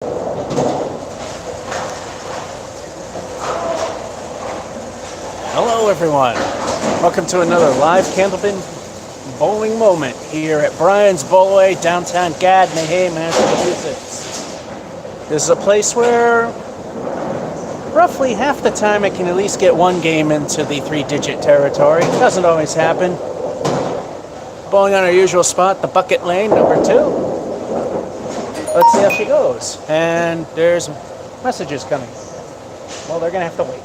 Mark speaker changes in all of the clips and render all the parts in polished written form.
Speaker 1: Hello everyone, welcome to another live Candlepin bowling moment here at Brian's Bowlaway, downtown Gadney, Massachusetts. This is a place where roughly half the time I can at least get one game into the 3-digit territory. Doesn't always happen. Bowling on our usual spot, the bucket lane, number 2. Let's see how she goes. And there's messages coming. Well, they're gonna have to wait.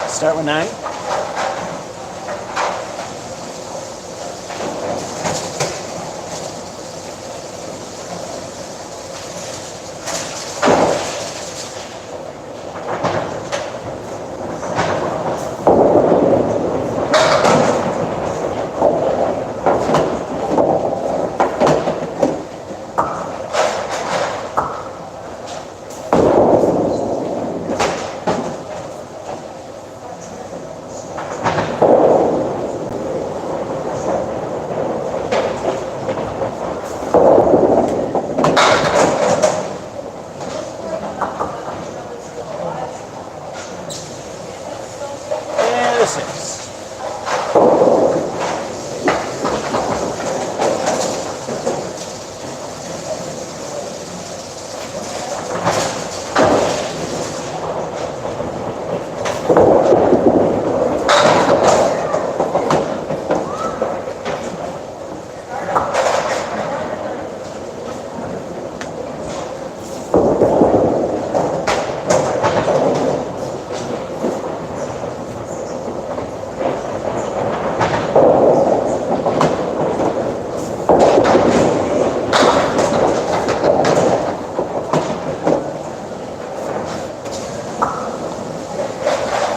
Speaker 1: Start with 9. And a 6.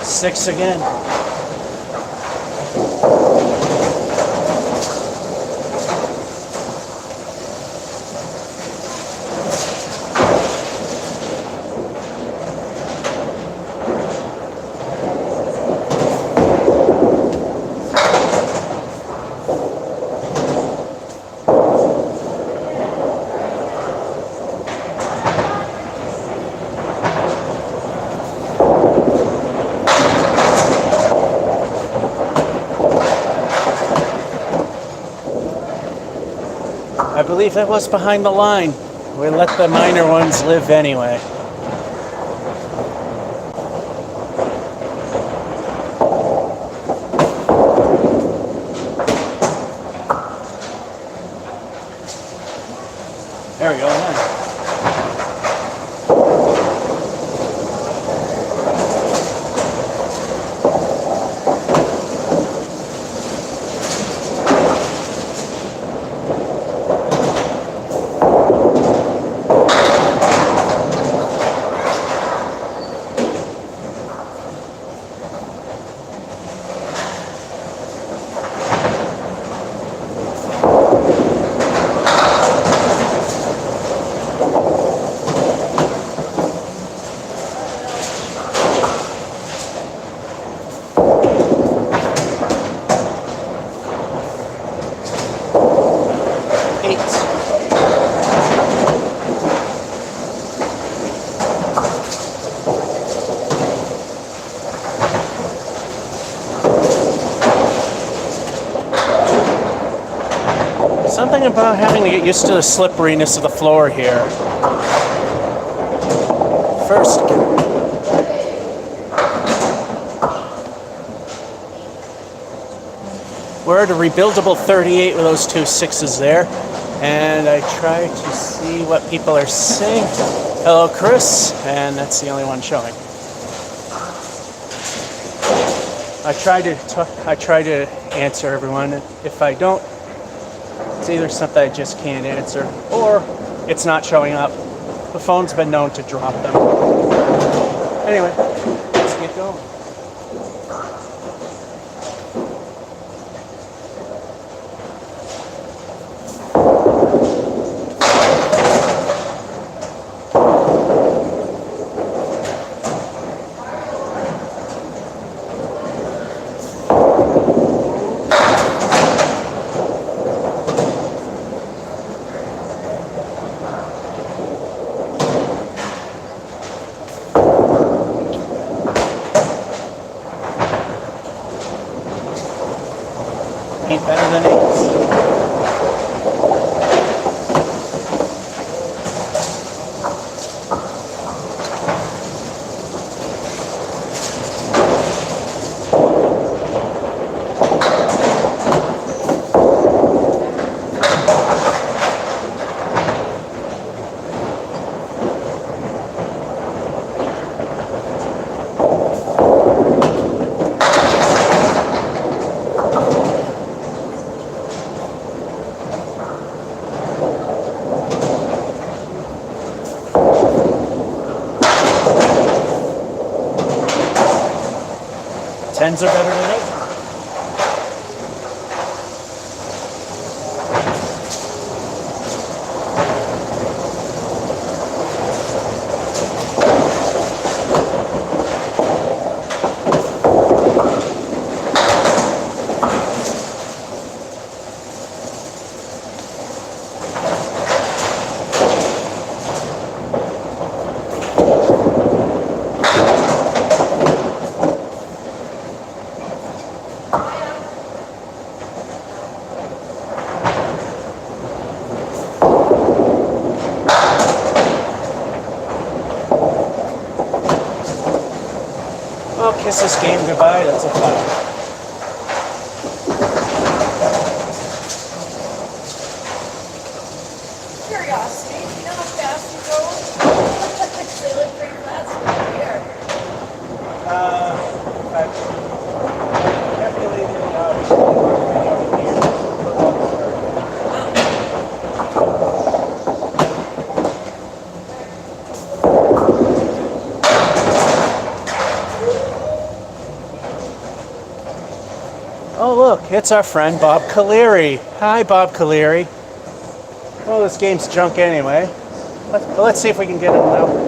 Speaker 1: Six again. I believe that was behind the line. We let the minor ones live anyway. There we go. 9. Something about having to get used to the slipperiness of the floor here. First, we're at a rebuildable 38 with those 2 6s there. And I try to see what people are saying. Hello, Chris. And that's the only one showing. I try to answer everyone. If I don't, it's either something I just can't answer or it's not showing up. The phone's been known to drop them. Anyway, let's get going. Ain't better than eights. Tens are better than eights. I'll kiss this game goodbye. That's a fact.
Speaker 2: Curiosity, you know how fast you go? They look pretty fast over here.
Speaker 1: I calculated it out. Oh look, it's our friend Bob Caleri. Hi Bob Caleri. Well, this game's junk anyway. Let's see if we can get him now.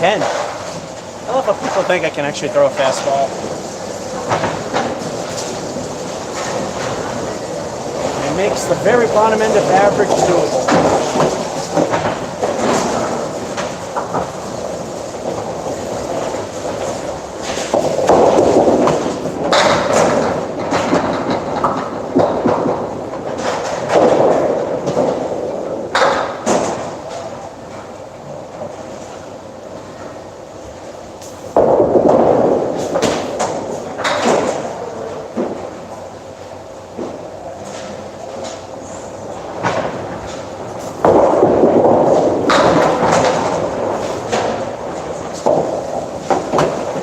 Speaker 1: I love how people think I can actually throw a fastball. It makes the very bottom end of average doable.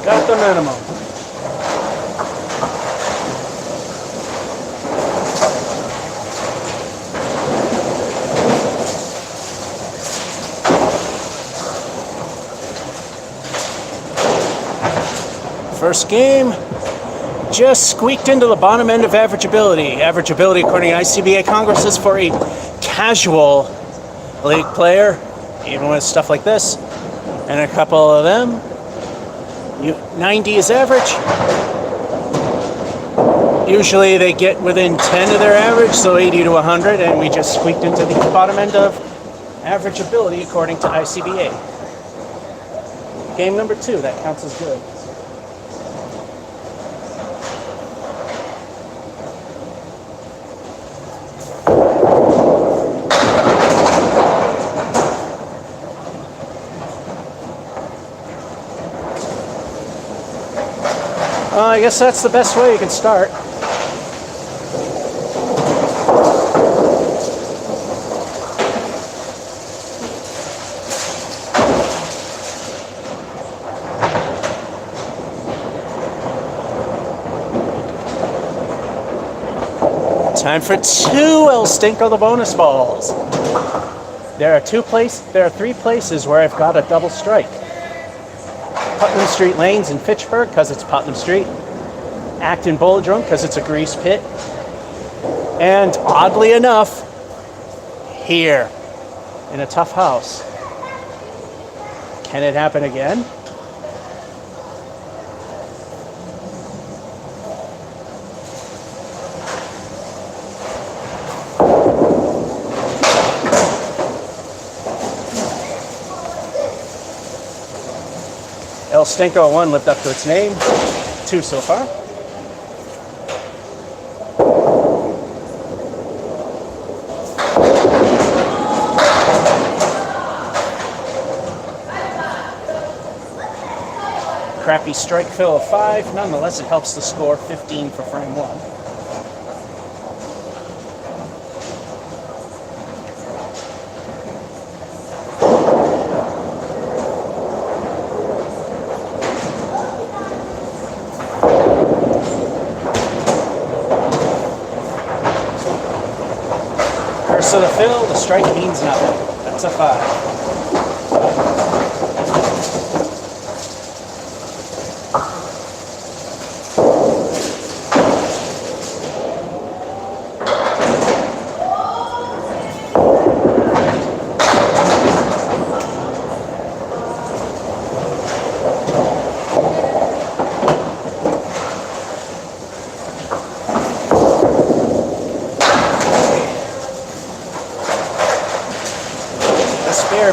Speaker 1: Got the minimum. First game, just squeaked into the bottom end of average ability. Average ability, according to ICBA Congress, is for a casual league player, even with stuff like this, and a couple of them. 90 is average. Usually they get within 10 of their average, so 80 to 100, and we just squeaked into the bottom end of average ability according to ICBA. Game number 2, that counts as good. I guess that's the best way you can start. Time for 2 El Stinko the bonus balls. There are 3 places where I've got a double strike. Putnam Street Lanes in Fitchburg, because it's Putnam Street. Acton Bowlodrome, because it's a grease pit. And oddly enough, here, in a tough house. Can it happen again? El Stinko 1 lived up to its name. 2 so far. Crappy strike fill of 5. Nonetheless, it helps the score 15 for frame 1. So the fill, the strike means nothing. That's a 5.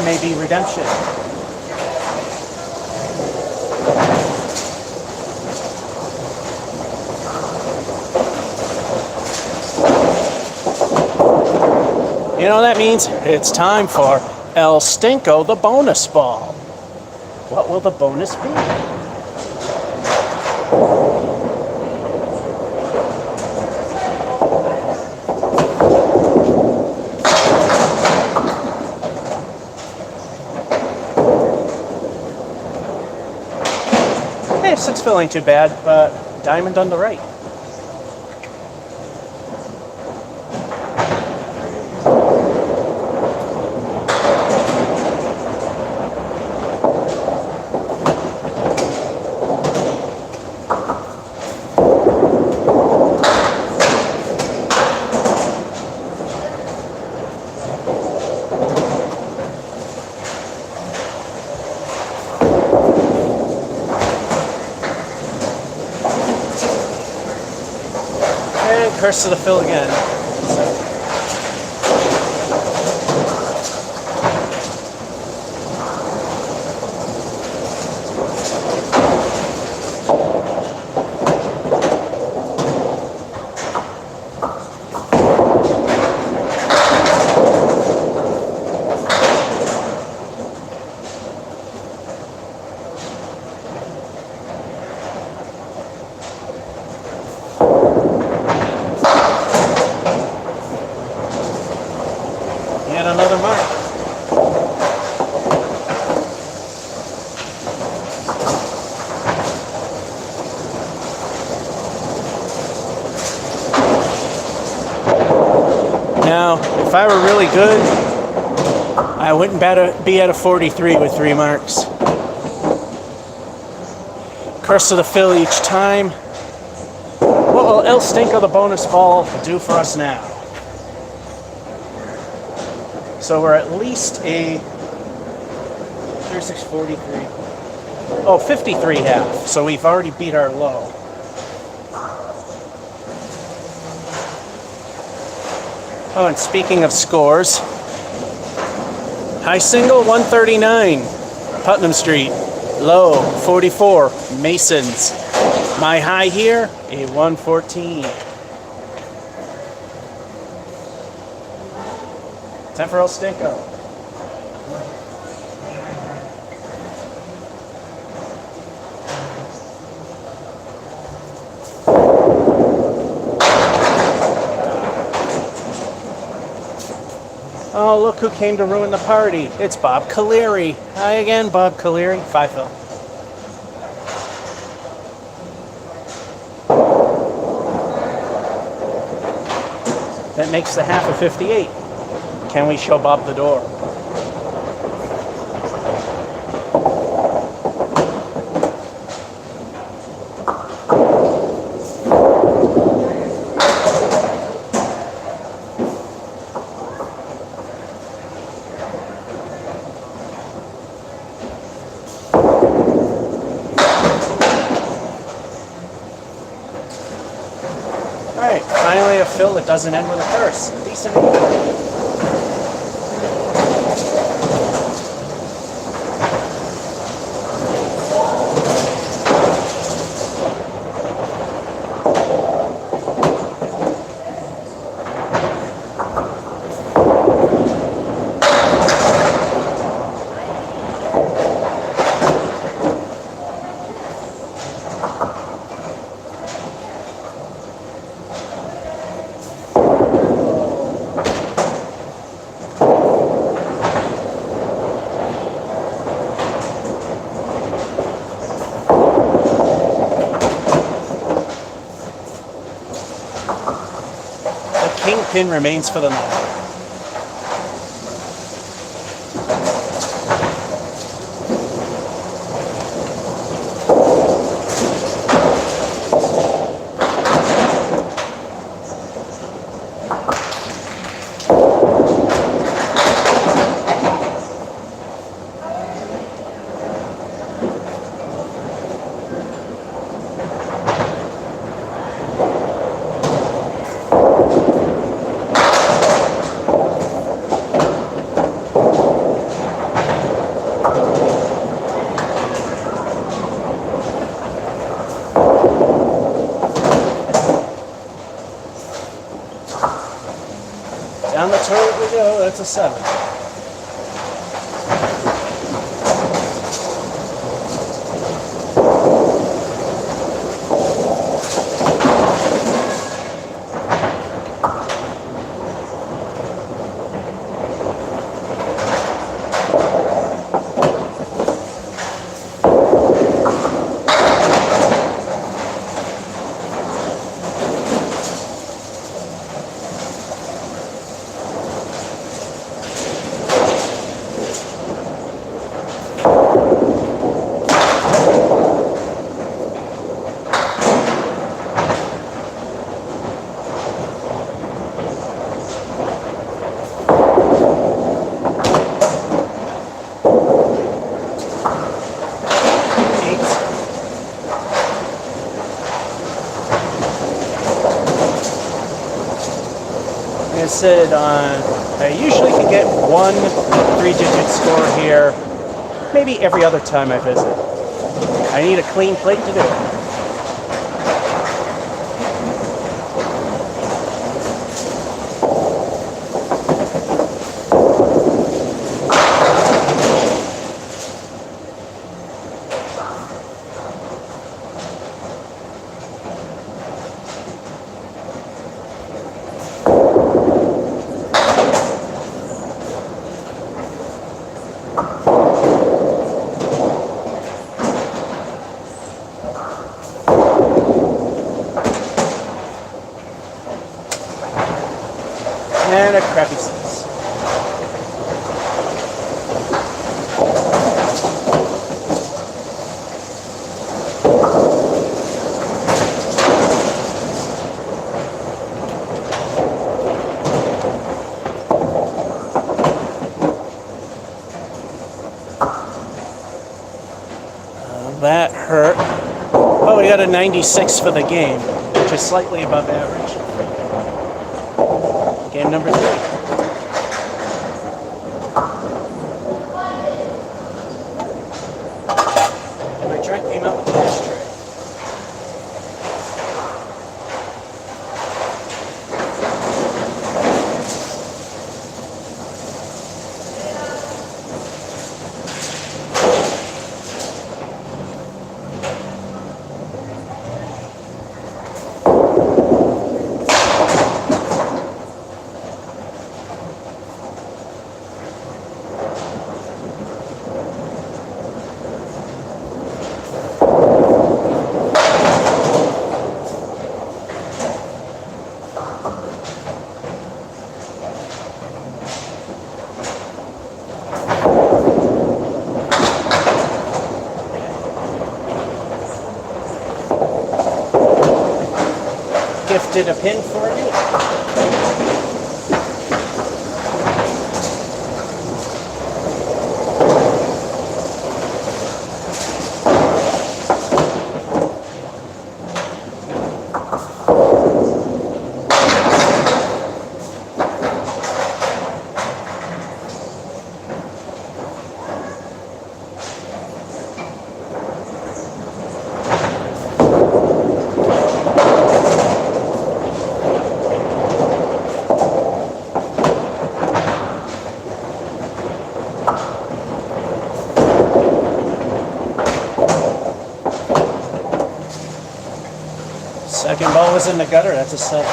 Speaker 1: May be redemption. You know what that means? It's time for El Stinko the bonus ball. What will the bonus be? Six fill ain't too bad, but diamond on the right. Curse to the fill again. Another mark. Now, if I were really good, I wouldn't be at a 43 with 3 marks. Curse of the fill each time. What will El Stinko the bonus ball do for us now? So we're at least a 36, 43. Oh, 53 half. So we've already beat our low. Oh, and speaking of scores, high single 139, Putnam Street. Low 44, Masons. My high here, a 114. Time for El Stinko. Oh, look who came to ruin the party. It's Bob Caleri. Hi again, Bob Caleri. 5 Phil. That makes the half of 58. Can we show Bob the door? Alright, finally a fill that doesn't end with a curse. Decent. Kingpin remains for the night. Down the toilet we go, that's a 7. I said I usually can get one 3-digit score here, maybe every other time I visit. I need a clean plate to do it. And a crappy 6. That hurt. Oh, we got a 96 for the game, which is slightly above average. Game number 3. And my drink came out with the ashtray. gifted a pin for you. Second ball was in the gutter, that's a set.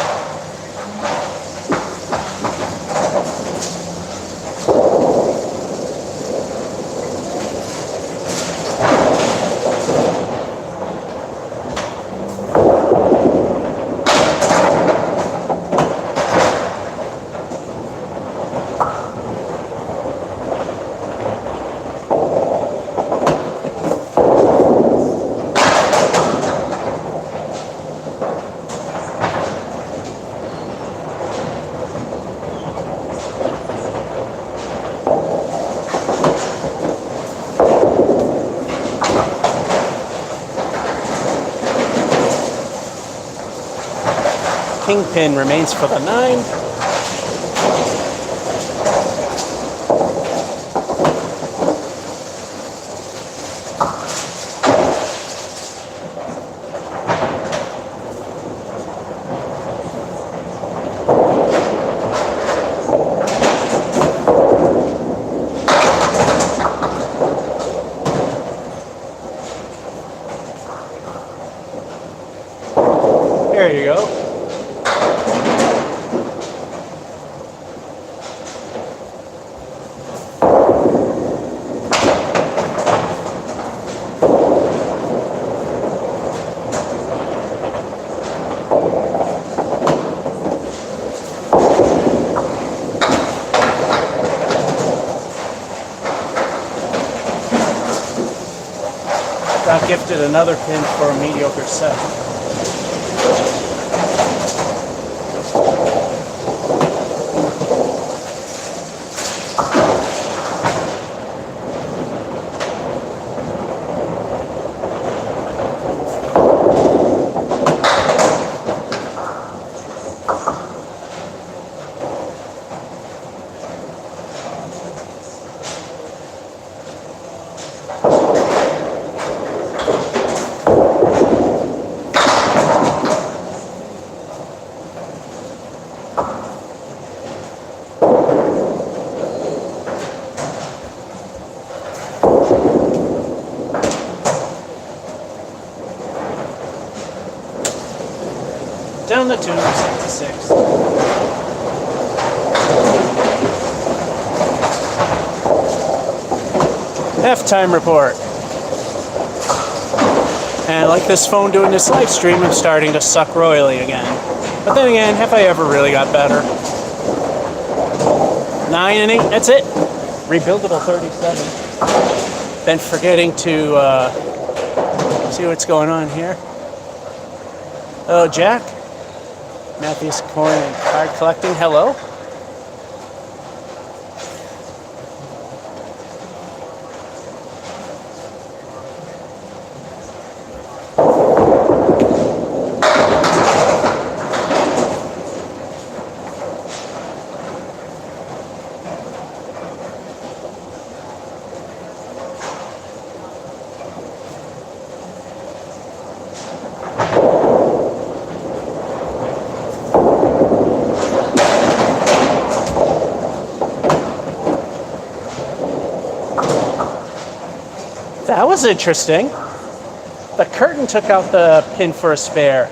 Speaker 1: Kingpin remains for the 9. There you go. Got gifted another pin for a mediocre set. Down the 2, 6-6. Halftime report. And like this phone doing this live stream, I'm starting to suck royally again. But then again, have I ever really got better? 9 and 8, that's it. Rebuildable 37. Been forgetting to see what's going on here. Oh, Jack. Matthews Coin and Card Collecting, hello. That was interesting. The curtain took out the pin for a spare.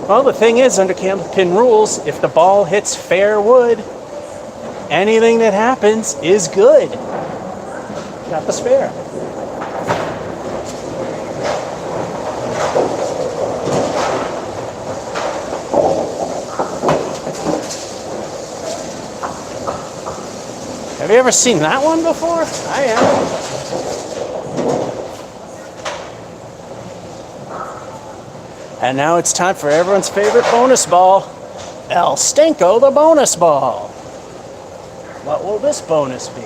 Speaker 1: Well, the thing is, under Candlepin rules, if the ball hits fair wood, anything that happens is good. Got the spare. Have you ever seen that one before? I have. And now it's time for everyone's favorite bonus ball, El Stinko, the bonus ball. What will this bonus be?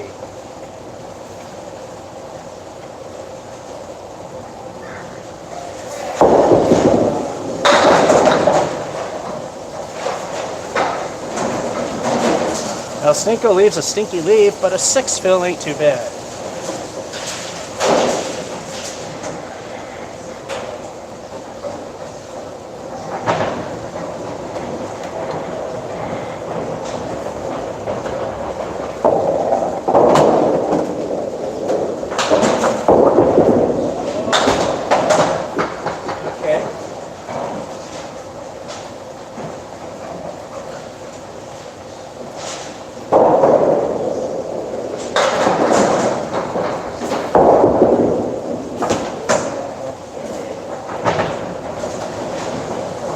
Speaker 1: El Stinko leaves a stinky leave, but a 6 fill ain't too bad.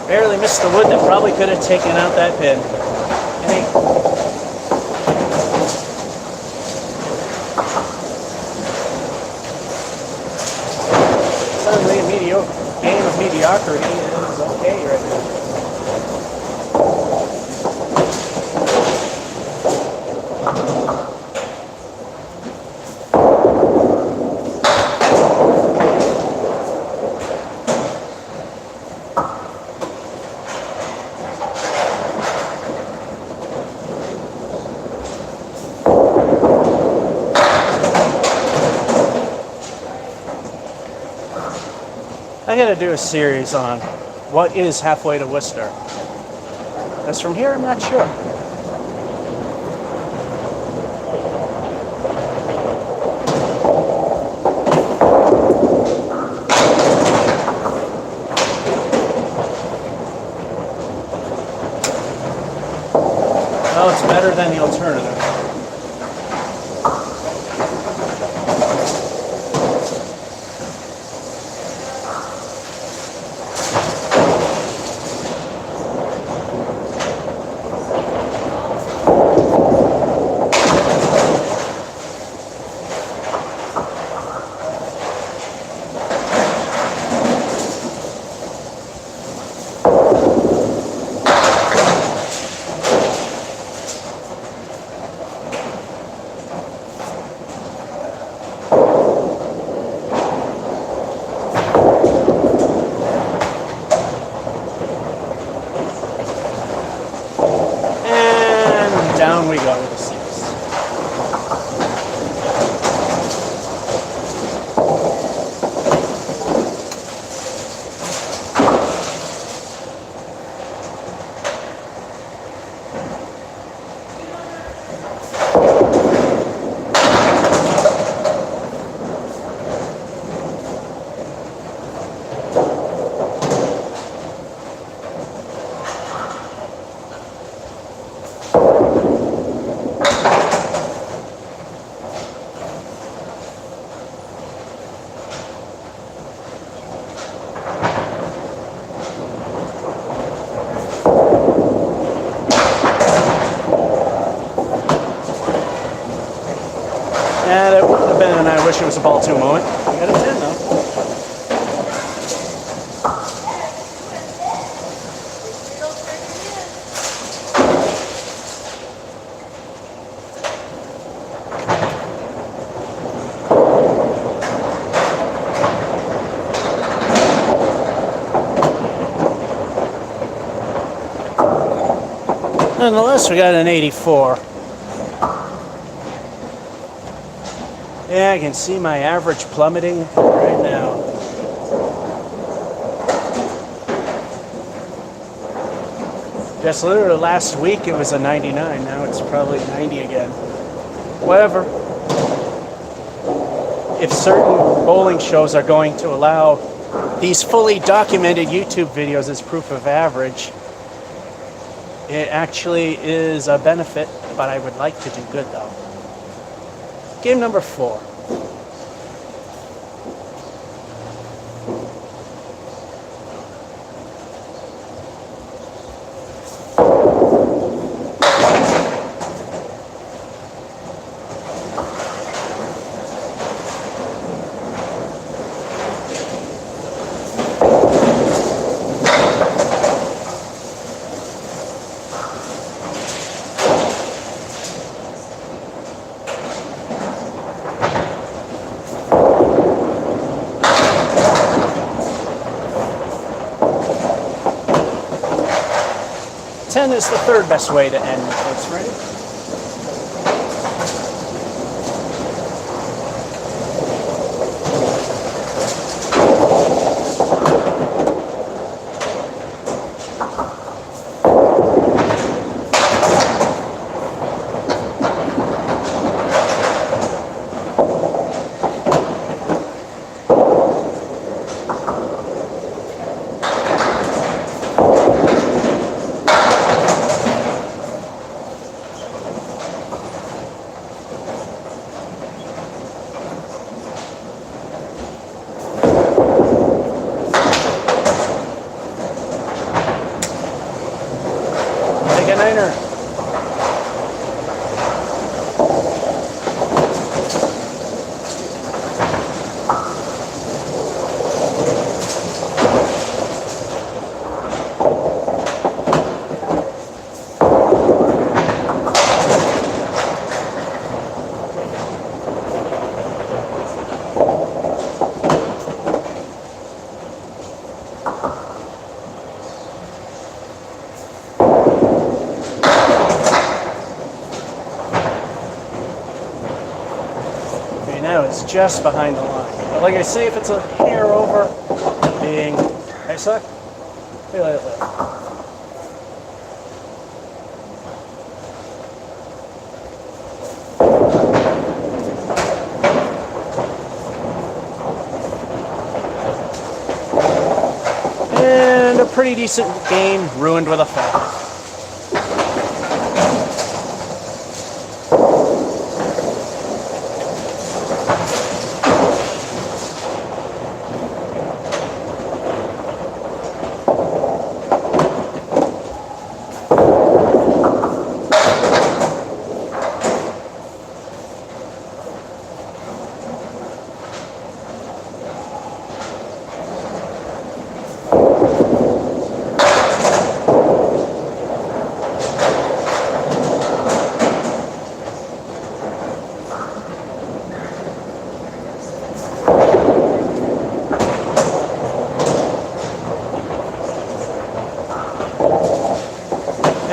Speaker 1: Barely missed the wood that probably could have taken out that pin. Suddenly a game of mediocrity is okay right now. I gotta do a series on what is halfway to Worcester. As from here, I'm not sure. Well, it's better than the alternative. Down we go with a 6. And it wouldn't have been an I wish it was a ball 2 moment. We got a 10 though. Nonetheless, we got an 84. Yeah, I can see my average plummeting right now. Just literally last week it was a 99. Now it's probably 90 again. Whatever. If certain bowling shows are going to allow these fully documented YouTube videos as proof of average, it actually is a benefit, but I would like to do good though. Game number 4. 10 is the third best way to end the first frame. Take a niner. Now it's just behind the line. But like I say, if it's a hair over being, hey, suck, feel it. And a pretty decent game ruined with a foul.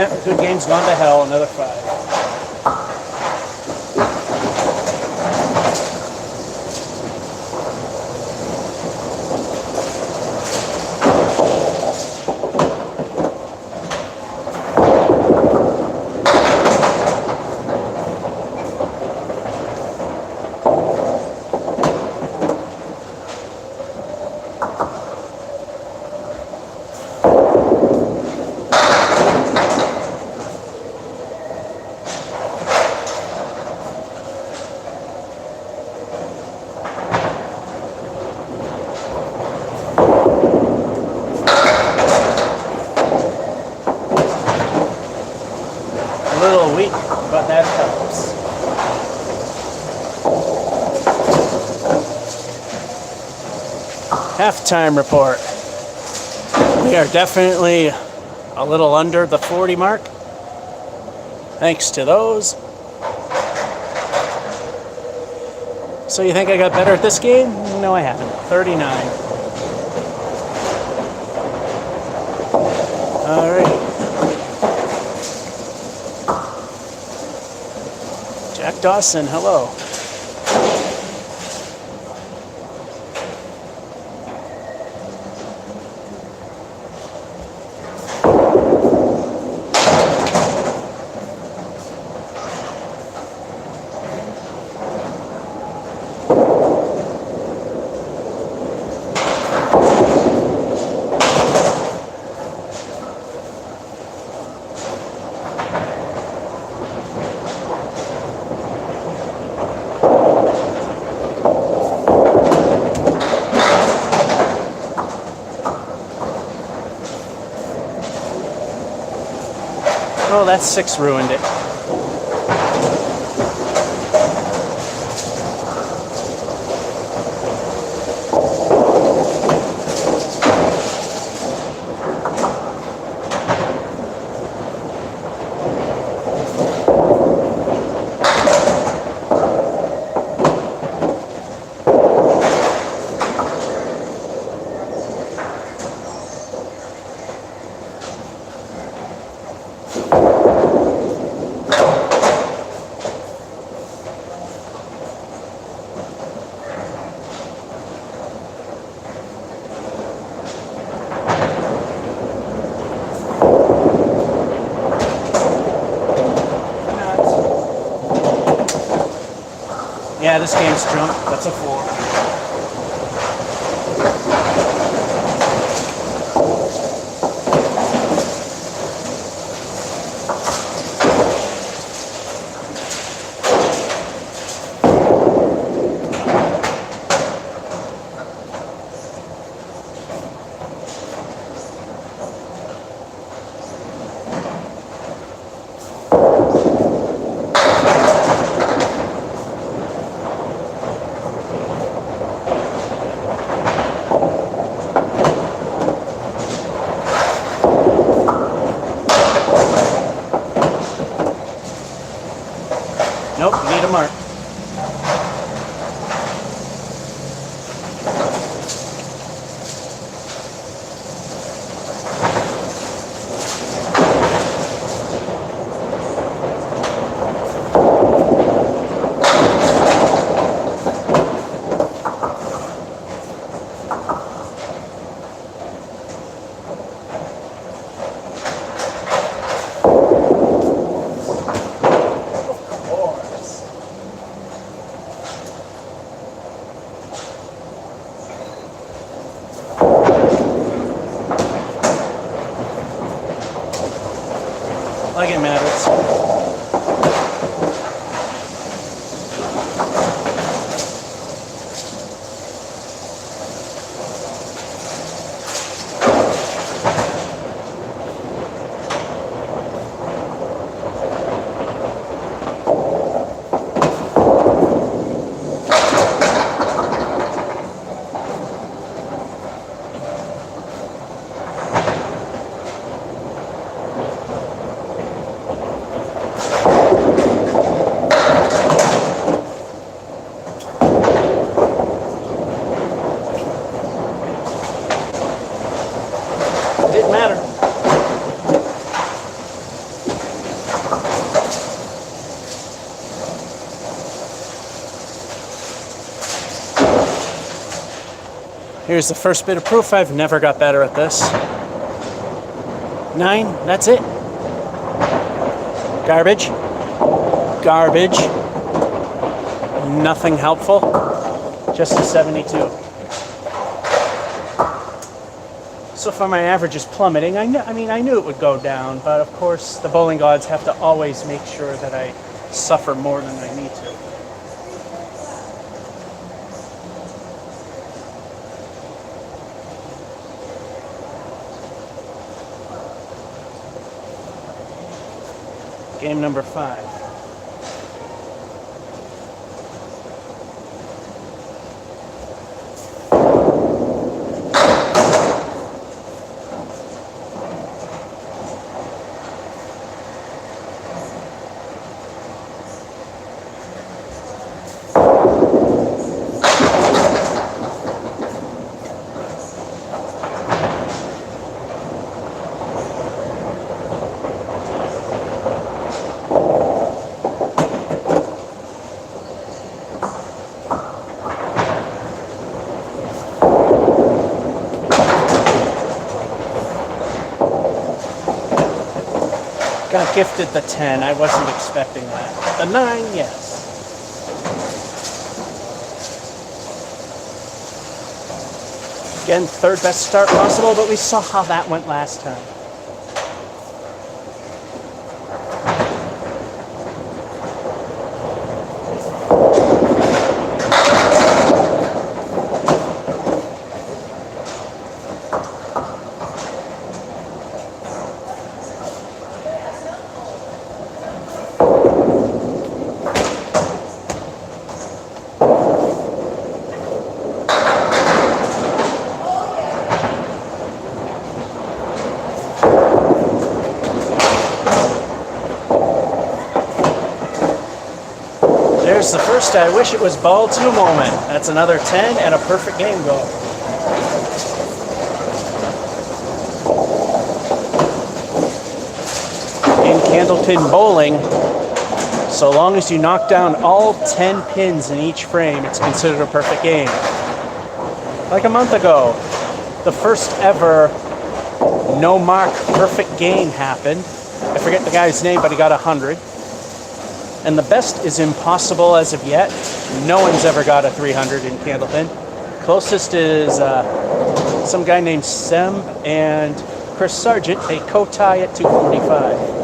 Speaker 1: Yep, good game's gone to hell, another 5. A little weak, but that helps. Halftime report. We are definitely a little under the 40 mark. Thanks to those. So you think I got better at this game? No, I haven't. 39. All right. Jack Dawson, hello. Oh, that 6 ruined it. Yeah, this game's jump. That's a 4. Nope, need a mark. Like it matters. Didn't matter. Here's the first bit of proof I've never got better at this. 9, that's it. Garbage. Garbage. Nothing helpful. Just a 72. So far my average is plummeting. I knew it would go down, but of course the bowling gods have to always make sure that I suffer more than I need to. Game number 5. Got gifted the 10. I wasn't expecting that. The 9, yes. Again, third best start possible, but we saw how that went last time. There's the first I wish it was ball 2 moment. That's another 10 and a perfect game goal. In Candlepin bowling, so long as you knock down all 10 pins in each frame, it's considered a perfect game. Like a month ago, the first ever no mark perfect game happened. I forget the guy's name, but he got 100. And the best is impossible as of yet. No one's ever got a 300 in Candlepin. Closest is some guy named Sem and Chris Sargent. They co-tie at 245.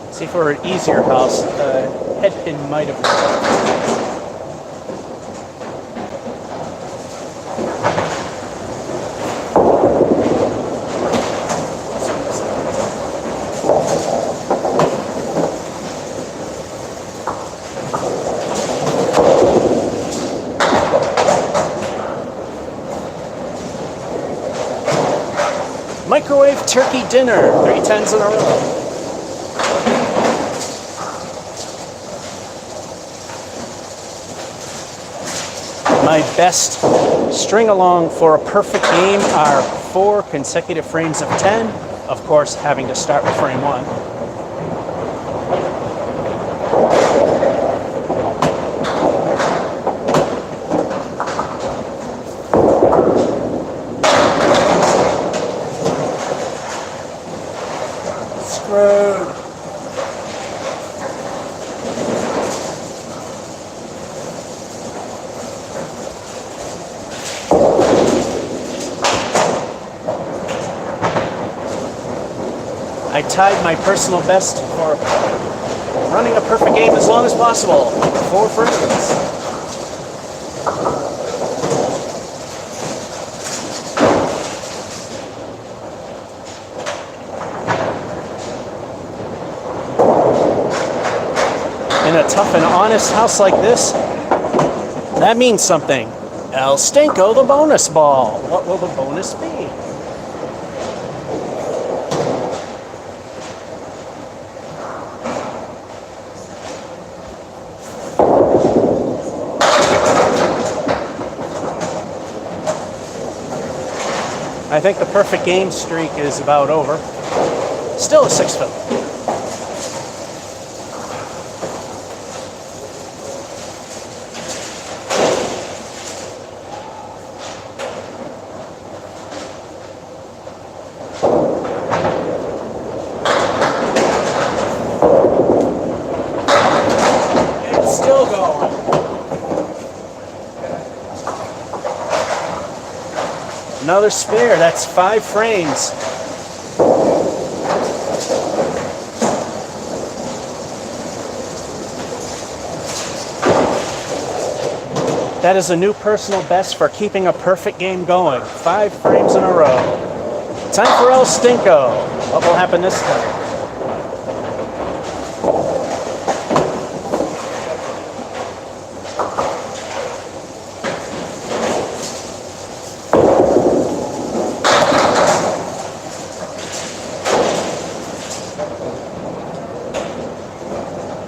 Speaker 1: See, for an easier house, head pin might have worked. Microwave turkey dinner, 3 10s in a row. My best string along for a perfect game are 4 consecutive frames of 10, of course having to start with frame 1. Screwed. I tied my personal best for running a perfect game as long as possible. 4 frames. In a tough and honest house like this, that means something. El Stinko, the bonus ball. What will the bonus be? I think the perfect game streak is about over. Still a 6 fill. It's still going. Another spare, that's 5 frames. That is a new personal best for keeping a perfect game going. 5 frames in a row. Time for El Stinko. What will happen this time?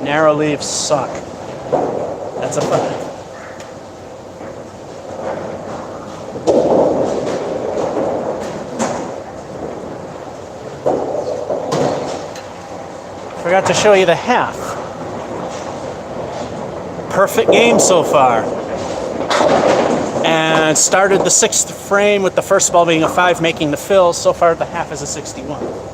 Speaker 1: Narrow leaves suck. That's a 5. Forgot to show you the half. Perfect game so far. And started the 6th frame with the first ball being a 5, making the fill. So far the half is a 61.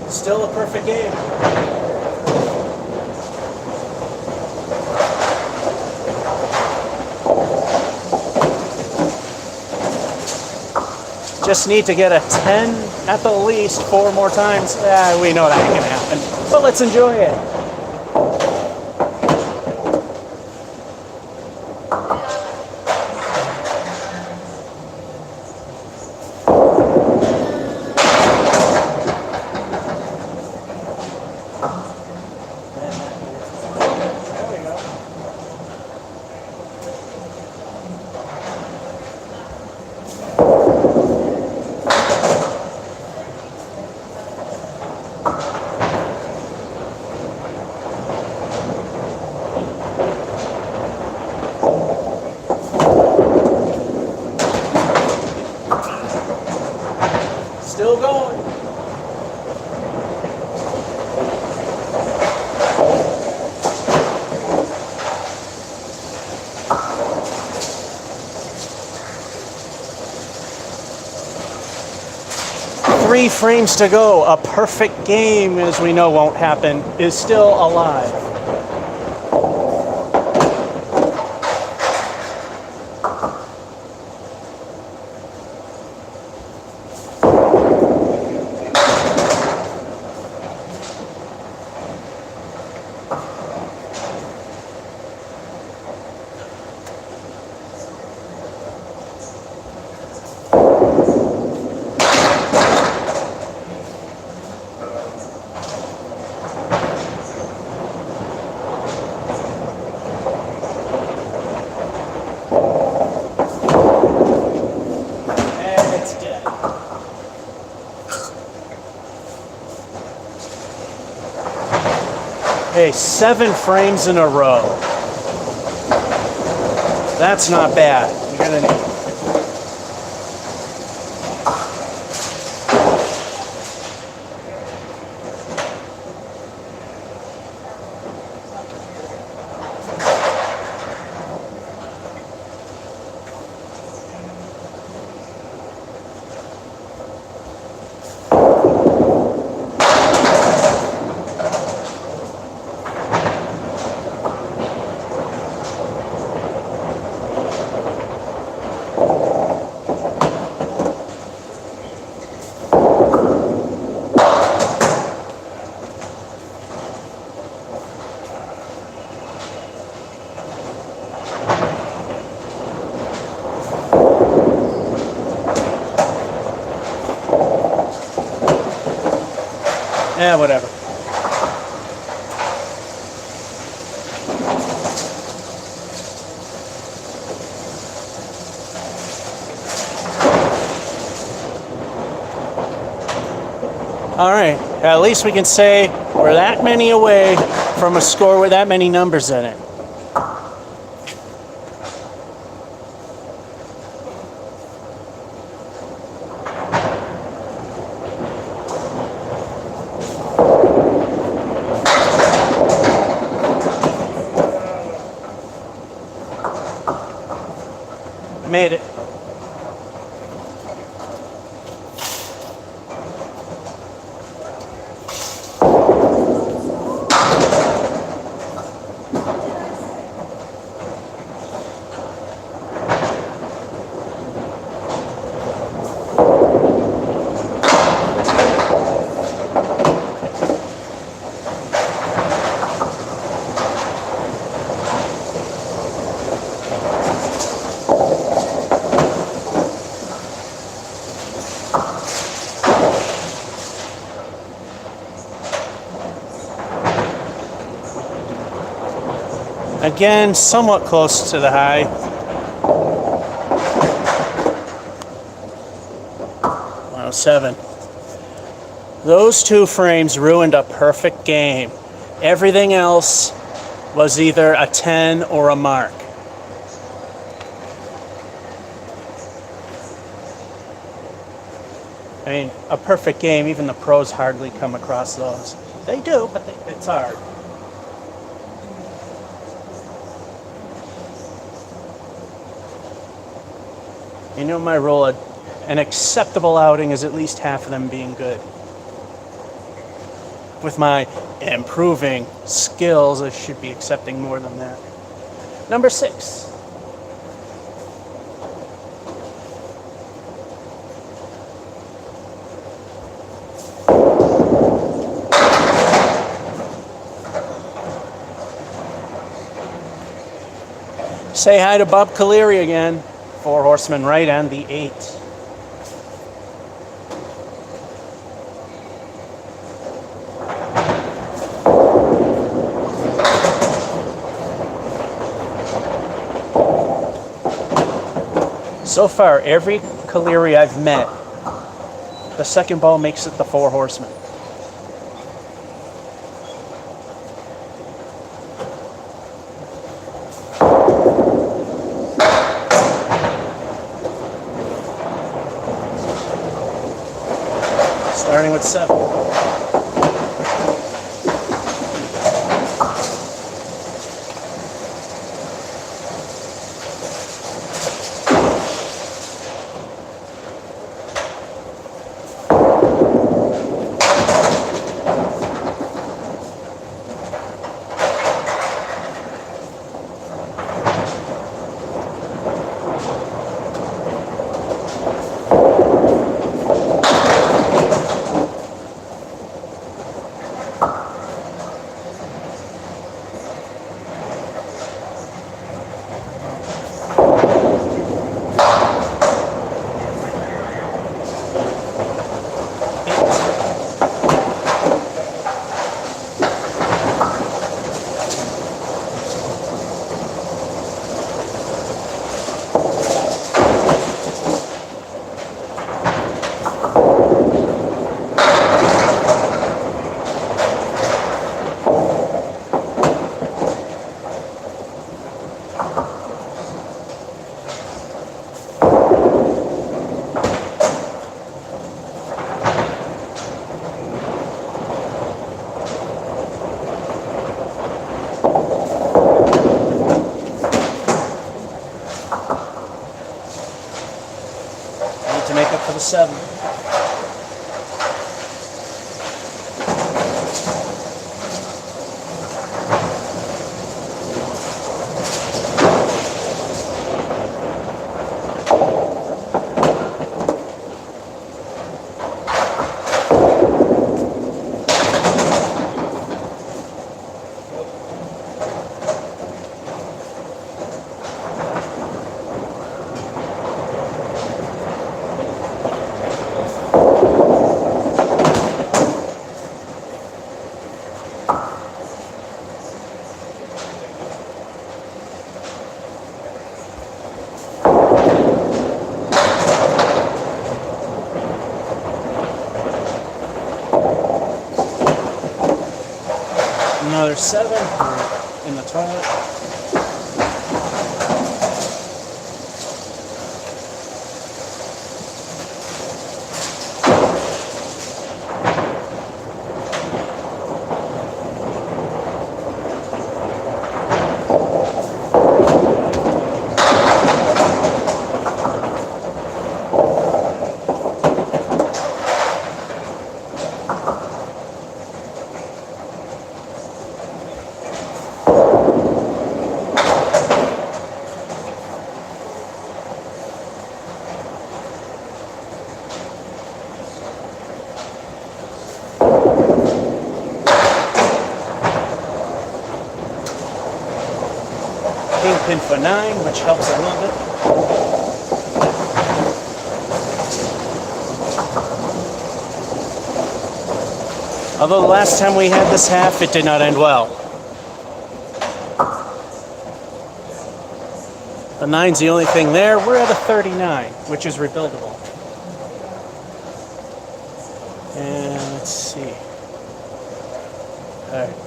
Speaker 1: Still a perfect game. Just need to get a 10 at the least 4 more times. We know that ain't gonna happen, but let's enjoy it. 3 frames to go. A perfect game, as we know won't happen, is still alive. Okay, 7 frames in a row. That's not bad. You're gonna need. Whatever. All right, at least we can say we're that many away from a score with that many numbers in it. Made it. Again, somewhat close to the high. Wow, 7. Those 2 frames ruined a perfect game. Everything else was either a 10 or a mark. I mean, a perfect game, even the pros hardly come across those. They do, but it's hard. You know my rule, an acceptable outing is at least half of them being good. With my improving skills, I should be accepting more than that. Number 6. Say hi to Bob Caleri again. 4 horsemen right and the 8. So far, every Caleri I've met, the second ball makes it the 4 horsemen. Starting with 7. make up for the 7. Another 7 in the toilet. Pin for 9, which helps a little bit. Although the last time we had this half, it did not end well. The 9's the only thing there. We're at a 39, which is rebuildable. And let's see. All right.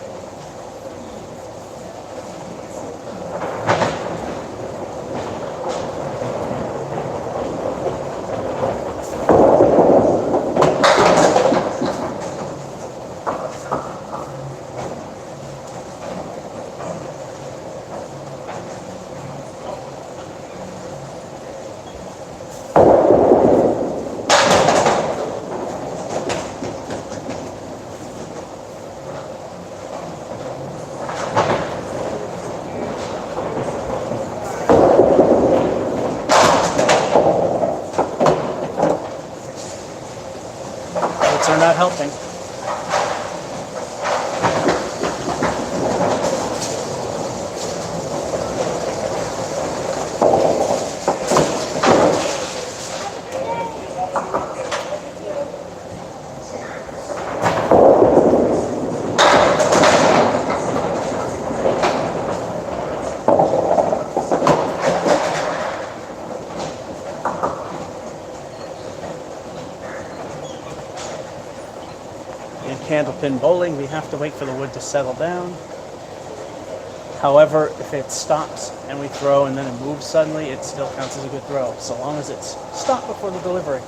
Speaker 1: Are not helping. In candlepin bowling, we have to wait for the wood to settle down. However, if it stops and we throw and then it moves suddenly, it still counts as a good throw, so long as it's stopped before the delivery.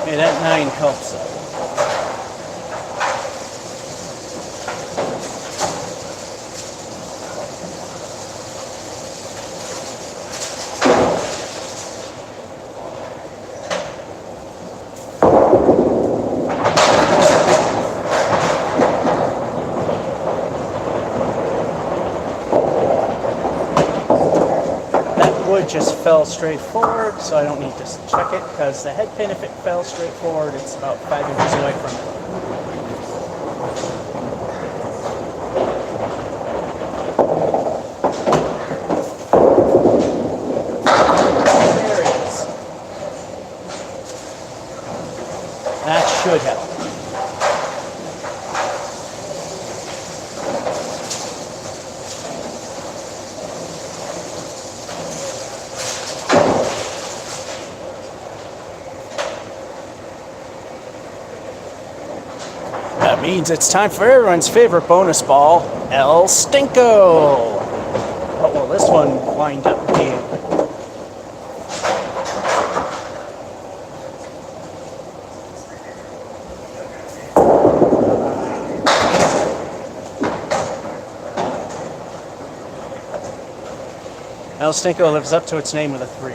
Speaker 1: And that 9 helps us. Wood just fell straight forward, so I don't need to check it, because the head pin, if it fell straight forward, it's about 5 inches away from it. There it is. That should help. Means it's time for everyone's favorite bonus ball, El Stinko. What will this one wind up being? El Stinko lives up to its name with a 3.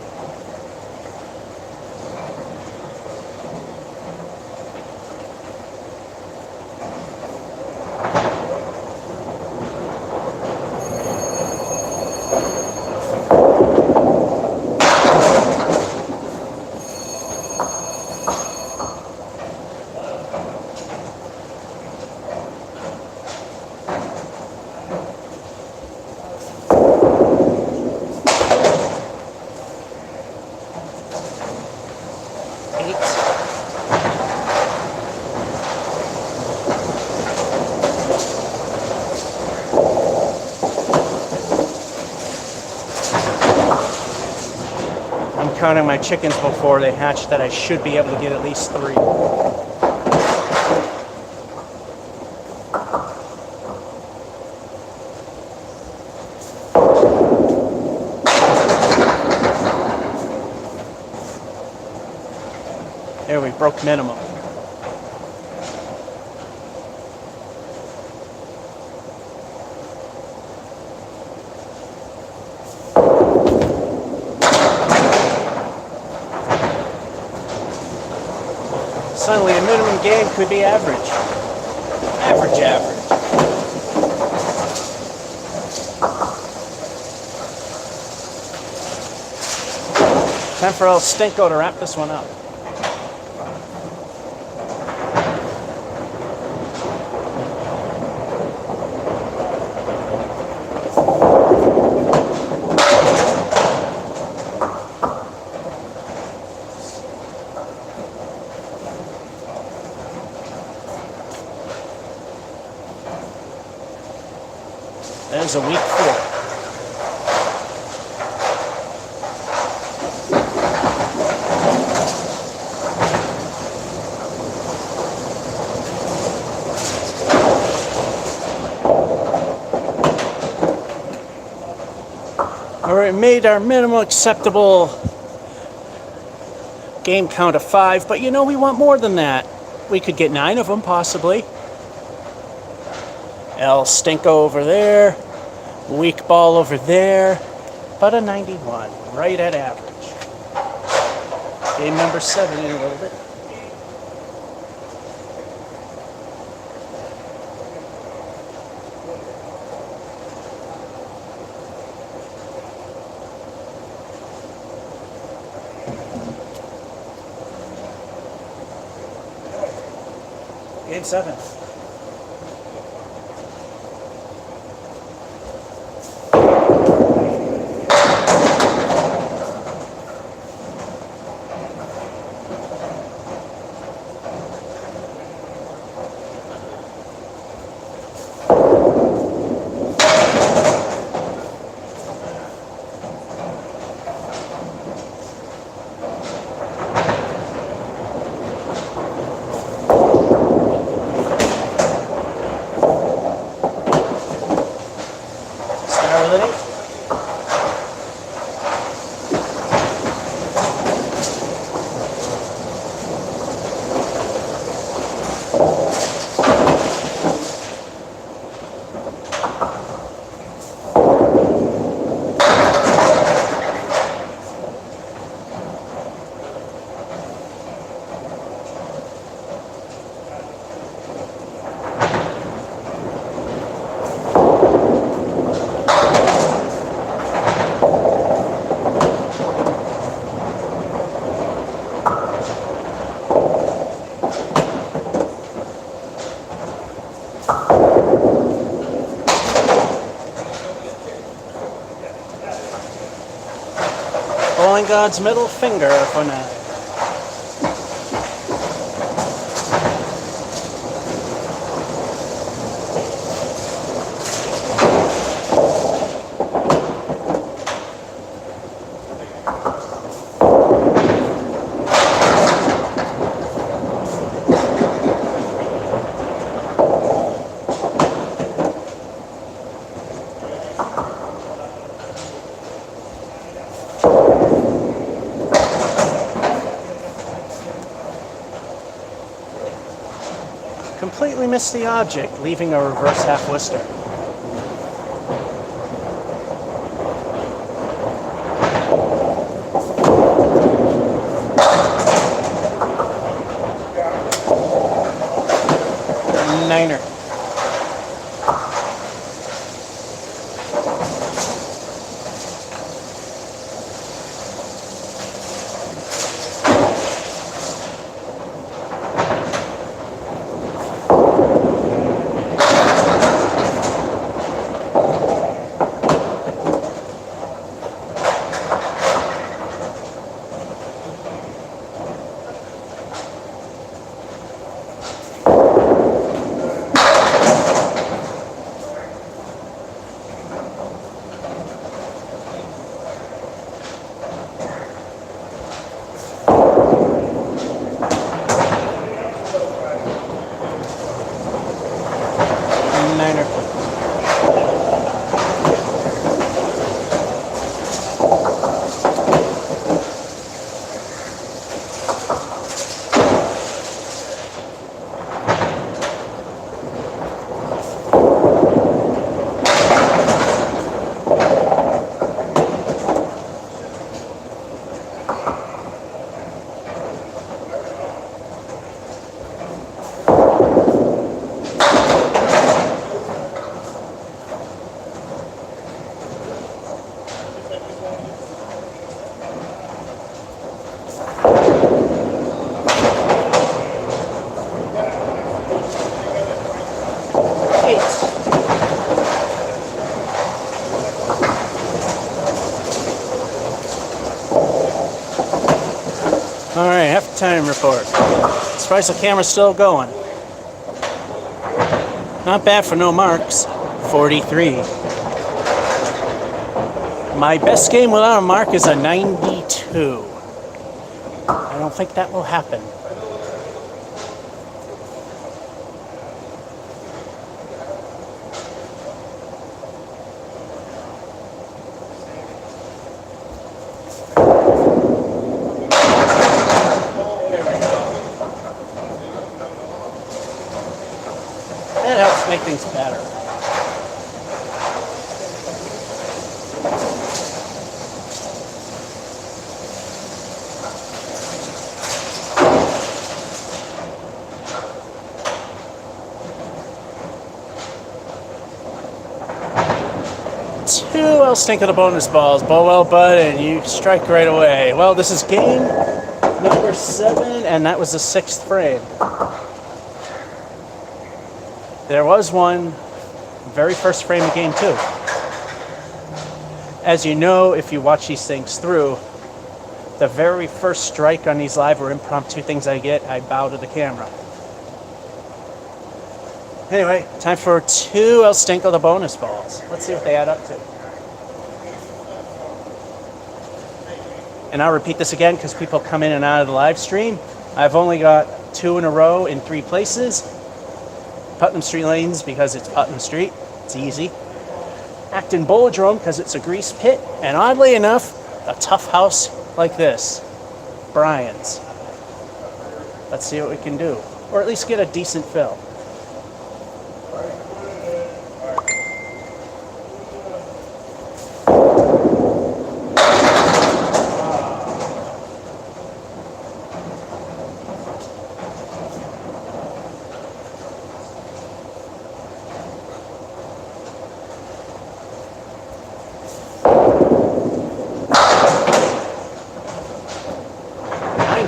Speaker 1: I'm counting my chickens before they hatch that I should be able to get at least 3. There, we broke minimum. Suddenly, a minimum game could be average. Average. Time for El Stinko to wrap this one up. There's a week 4. We made our minimal acceptable game count of 5, but you know, we want more than that. We could get 9 of them, possibly. El Stinko over there. Weak ball over there. But a 91, right at average. Game number 7 in a little bit. Game 7. Bowling God's middle finger for now. slightly missed the object, leaving a reverse half Worcester. Niner. Niner. Alright, halftime report. Surprised the camera's still going. Not bad for no marks. 43. My best game without a mark is a 92. I don't think that will happen. That helps make things better. I'll stink of the bonus balls. Bow well, bud, and you strike right away. Well, this is game number 7, and that was the 6th frame. There was one very first frame of game 2. As you know, if you watch these things through, the very first strike on these live or impromptu things I get, I bow to the camera. Anyway, time for 2 El Stinko the bonus balls. Let's see what they add up to. And I'll repeat this again because people come in and out of the live stream. I've only got 2 in a row in 3 places. Putnam Street Lanes because it's Putnam Street. It's easy. Acton Bowlodrome because it's a grease pit. And oddly enough, a tough house like this. Brian's. Let's see what we can do. Or at least get a decent fill.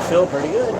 Speaker 1: Feel pretty good.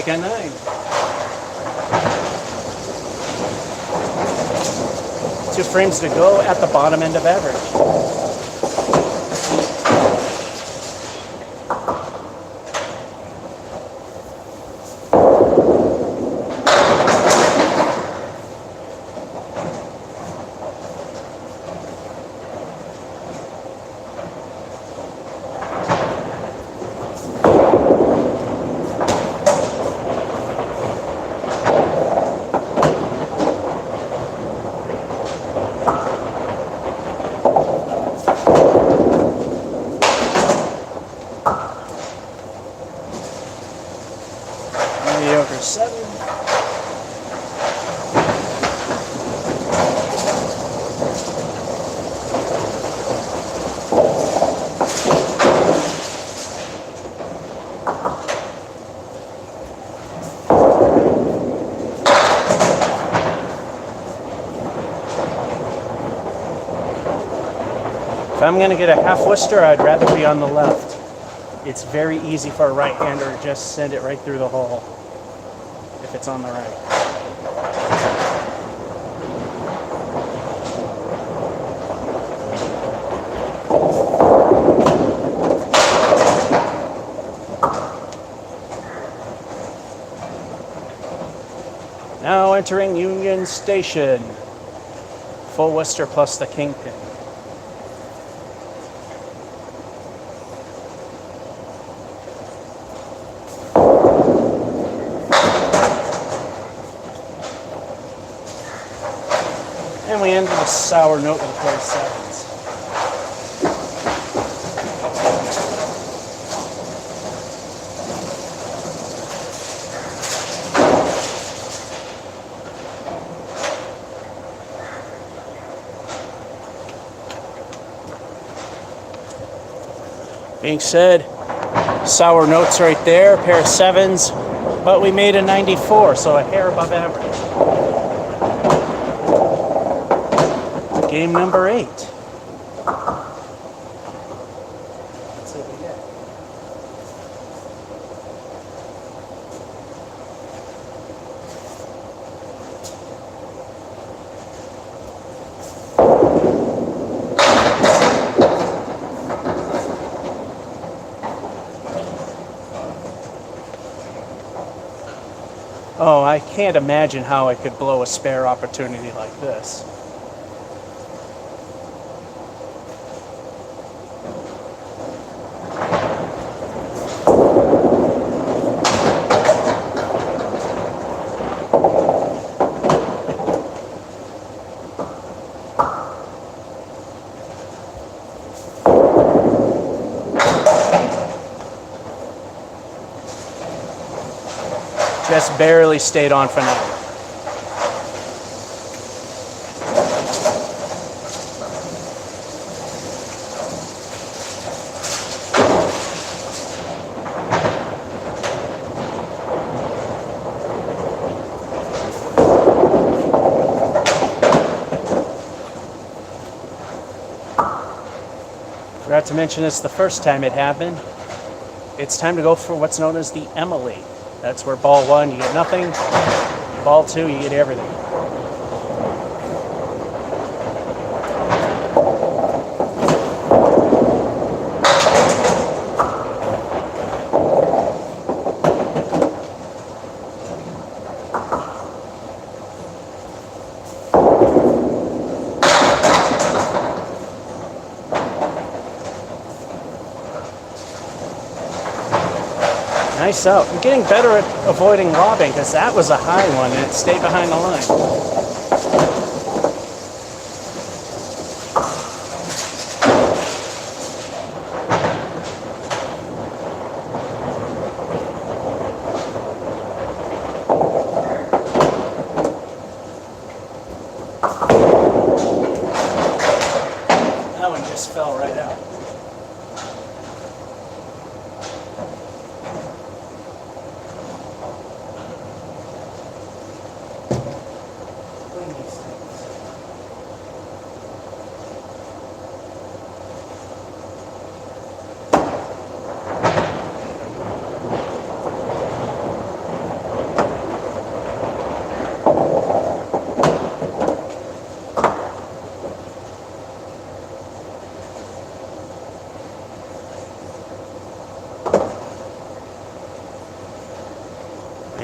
Speaker 1: make a 9. 2 frames to go at the bottom end of average. Mediocre 7. If I'm going to get a half Worcester, I'd rather be on the left. It's very easy for a right-hander to just send it right through the hole if it's on the right. Now entering Union Station. Full Worcester plus the kingpin. And we end with a sour note with a pair of 7s. Being said, sour notes right there, a pair of 7s, but we made a 94, so a hair above average. Game number 8. Let's see what we get. Oh, I can't imagine how I could blow a spare opportunity like this. Just barely stayed on for now. Forgot to mention this the first time it happened. It's time to go for what's known as the Emily. That's where ball 1, you get nothing. Ball 2, you get everything. Nice out. I'm getting better at avoiding lobbing because that was a high one and it stayed behind the line. That one just fell right out.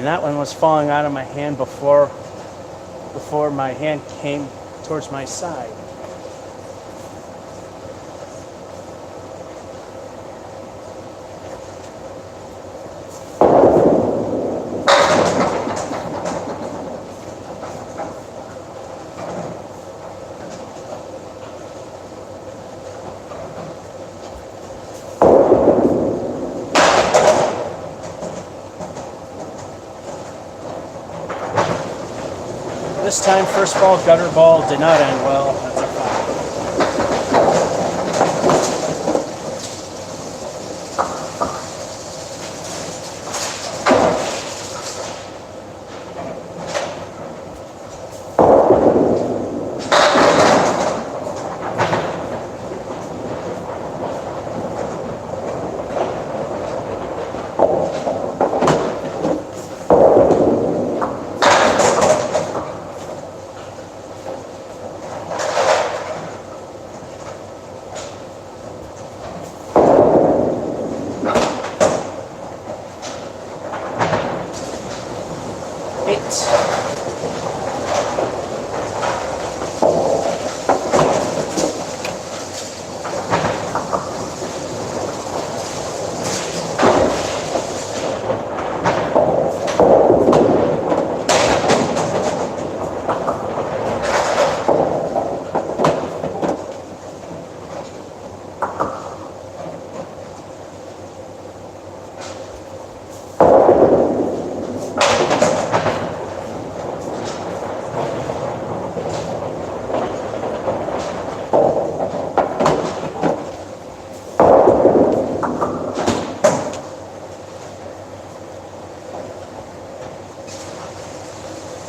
Speaker 1: that one was falling out of my hand before my hand came towards my side. This time, first ball, gutter ball, did not end well. That's a foul.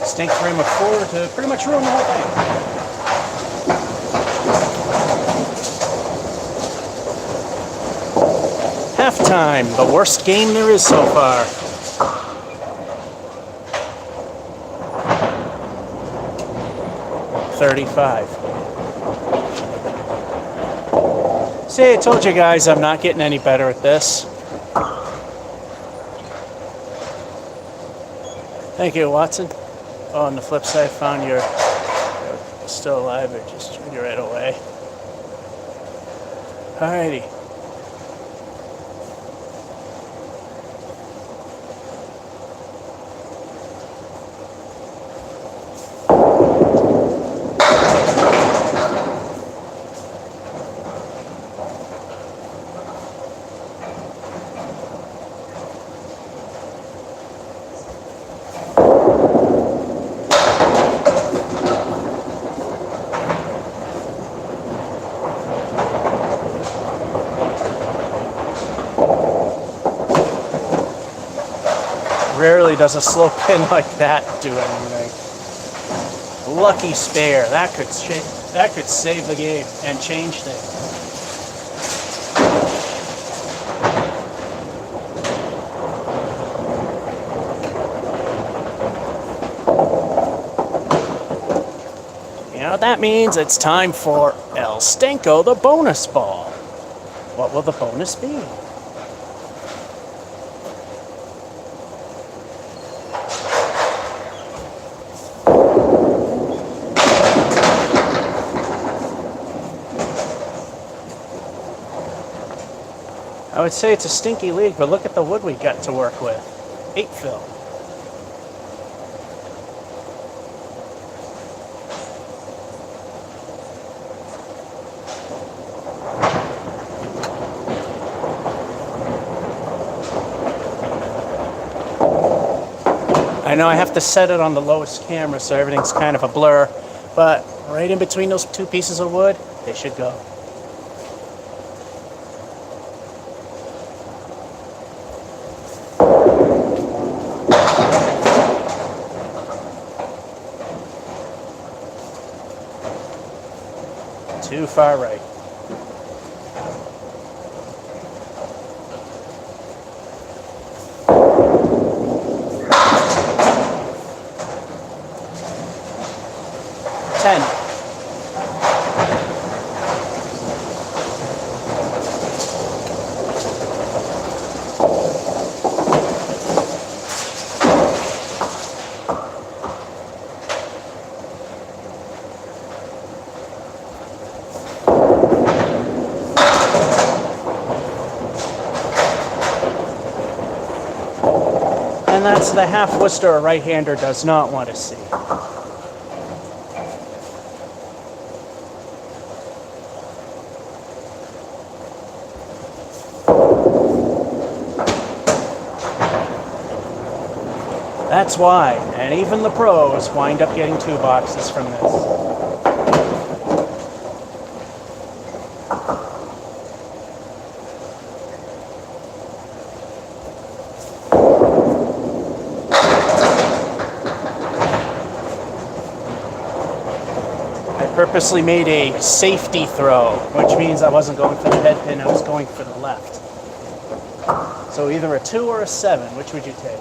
Speaker 1: Stink frame of 4 to pretty much ruin the whole thing. Halftime, the worst game there is so far. $35. See, I told you guys I'm not getting any better at this. Thank you, Watson. Oh, on the flip side, found you're still alive. It just turned you right away. Alrighty. Rarely does a slow pin like that do anything. Lucky spare. That could save the game and change things. You know what that means? It's time for El Stenko, the bonus ball. What will the bonus be? I would say it's a stinky league, but look at the wood we got to work with. 8 fill. I know I have to set it on the lowest camera so everything's kind of a blur, but right in between those 2 pieces of wood, they should go. Too far right. that's the half Worcester a right-hander does not want to see. That's why, and even the pros wind up getting 2 boxes from this. I purposely made a safety throw, which means I wasn't going for the head pin, I was going for the left. So either a 2 or a 7, which would you take?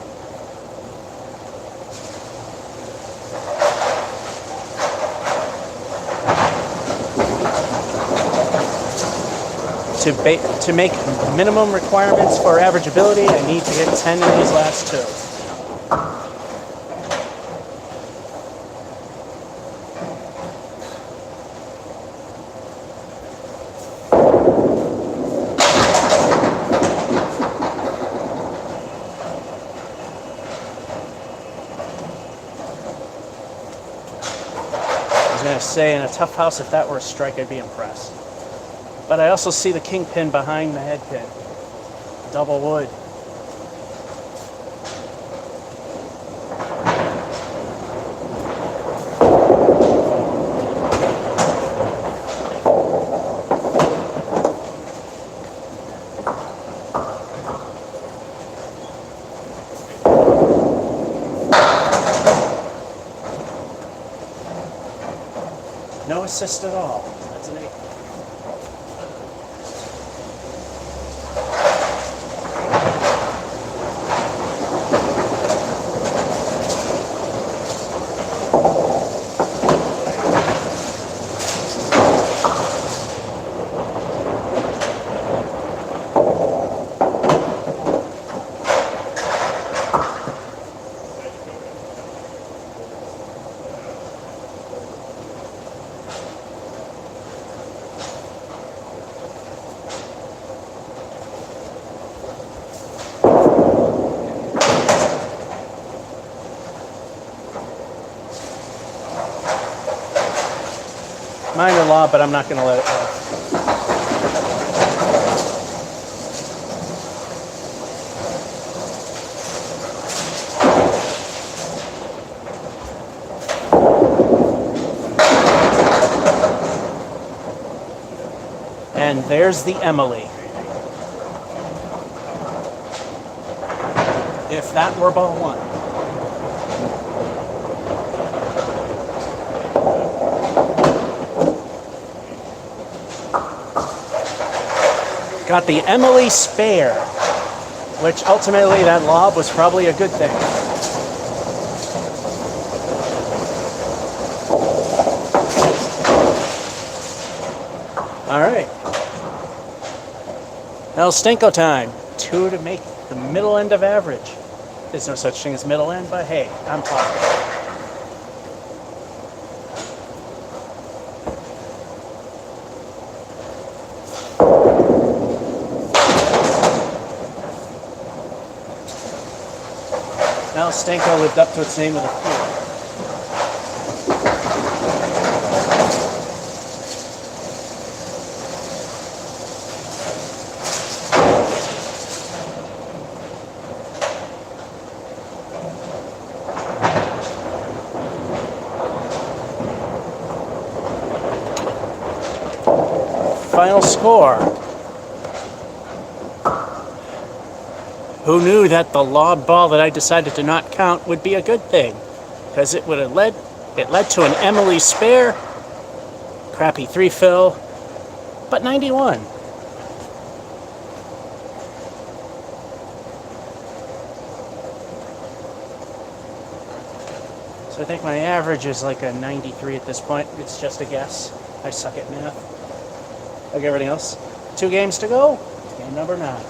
Speaker 1: To make minimum requirements for average ability, I need to get 10 in these last 2. I was going to say, in a tough house, if that were a strike, I'd be impressed. But I also see the kingpin behind the head pin. Double wood. No assist at all. That's an 8. Minor law, but I'm not going to let it go. And there's the Emily. If that were ball 1. Got the Emily spare, which ultimately that lob was probably a good thing. All right. Now Stenko time. 2 to make the middle end of average. There's no such thing as middle end, but hey, I'm talking. Now Stenko lived up to its name of the field. Final score. Who knew that the lob ball that I decided to not count would be a good thing? Because it would have led to an Emily spare, crappy 3 fill, but 91. So I think my average is like a 93 at this point. It's just a guess. I suck at math. Like everything else. 2 games to go. Game number 9.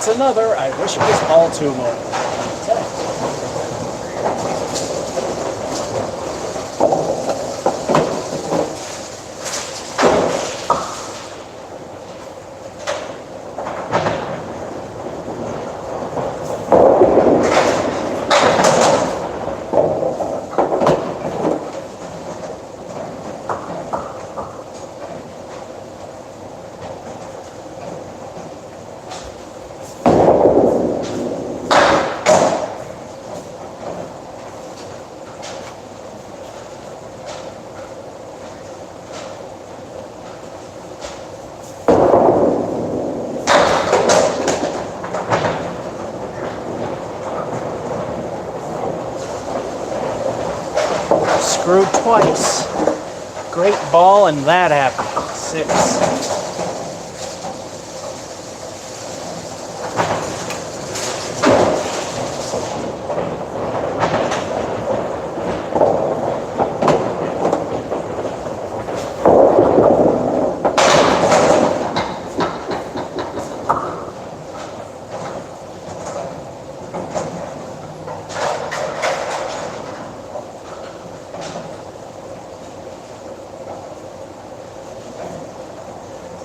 Speaker 1: That's another. I wish it was all two moment. Screwed twice. Great ball, and that happened. 6.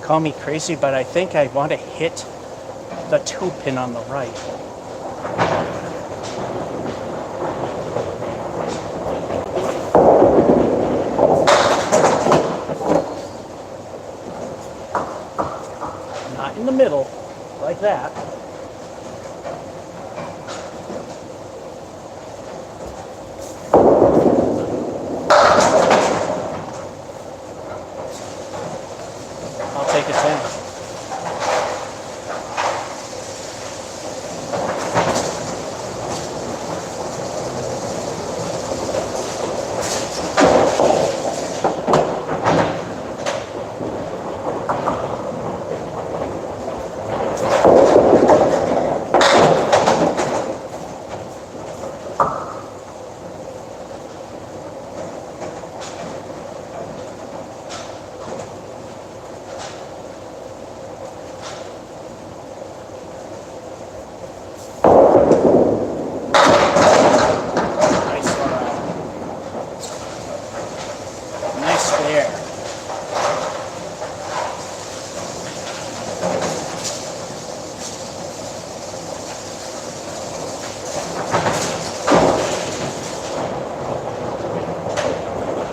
Speaker 1: Call me crazy, but I think I want to hit the 2 pin on the right. Not in the middle, like that. Take a 10.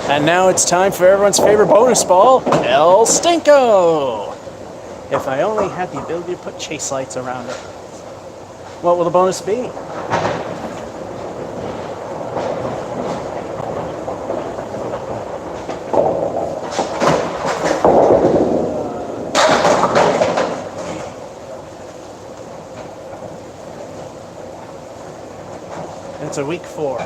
Speaker 1: And now it's time for everyone's favorite bonus ball, El Stinko. If I only had the ability to put chase lights around it. What will the bonus be? It's a week 4.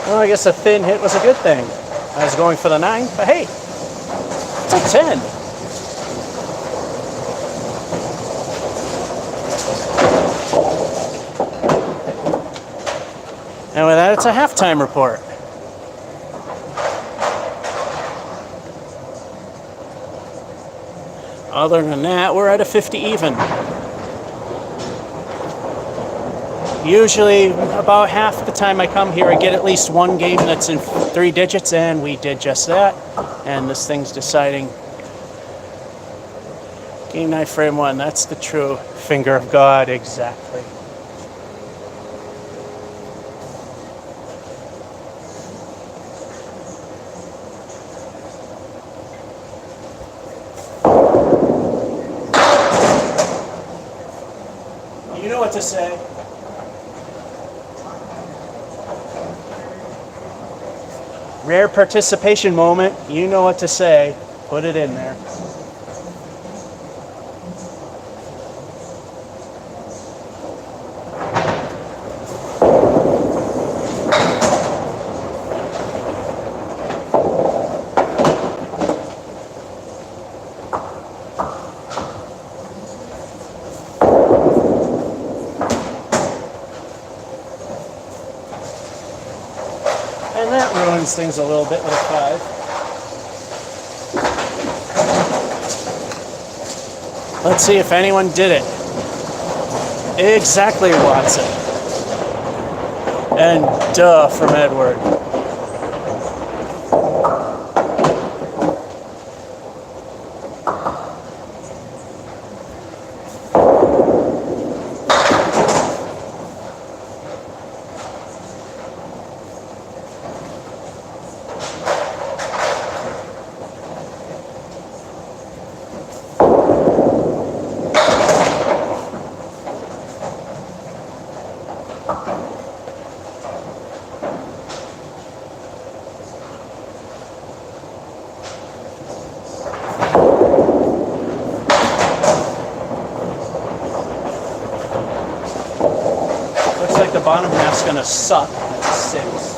Speaker 1: Well, I guess a thin hit was a good thing. I was going for the 9, but hey, it's a 10. And with that, it's a halftime report. Other than that, we're at a 50 even. Usually, about half the time I come here, I get at least one game that's in 3 digits, and we did just that. And this thing's deciding. Game night frame 1, that's the true finger of God, exactly. You know what to say. Rare participation moment. You know what to say. Put it in there. And that ruins things a little bit with a 5. Let's see if anyone did it. Exactly, Watson. And duh from Edward. Looks like the bottom half's gonna suck. That's a 6.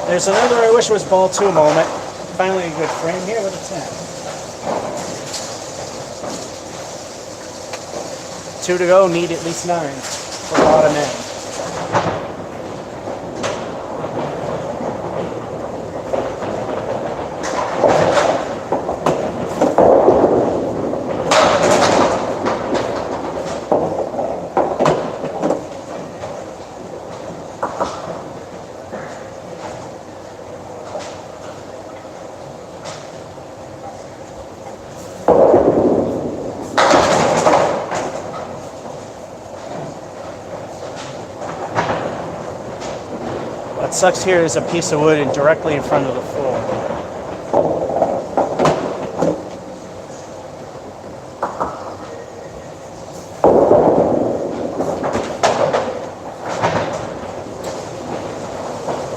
Speaker 1: There's another I wish was ball 2 moment. Finally a good frame here with a 10. 2 to go, need at least 9 for bottom end. What sucks here is a piece of wood and directly in front of the floor.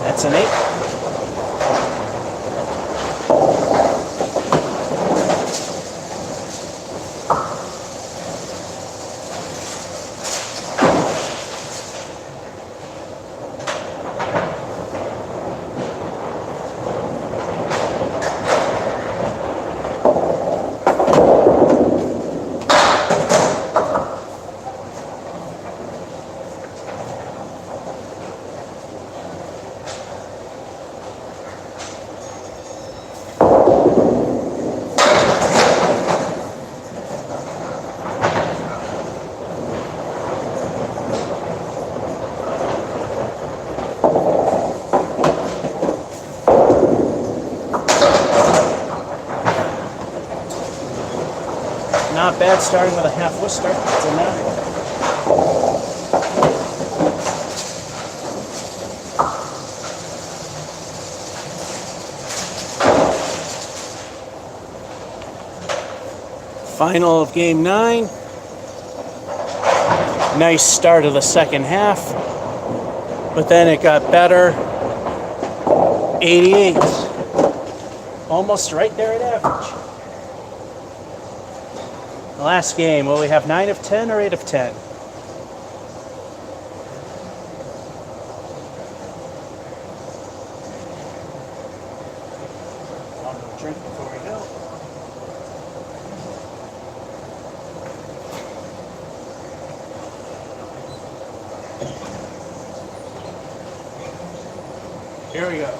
Speaker 1: That's an 8. Not bad starting with a half Worcester. It's a 9. Final of game 9. Nice start of the second half, but then it got better. 88. Almost right there at average. The last game, will we have 9 of 10 or 8 of 10? I'll go drink before we go. Here we go.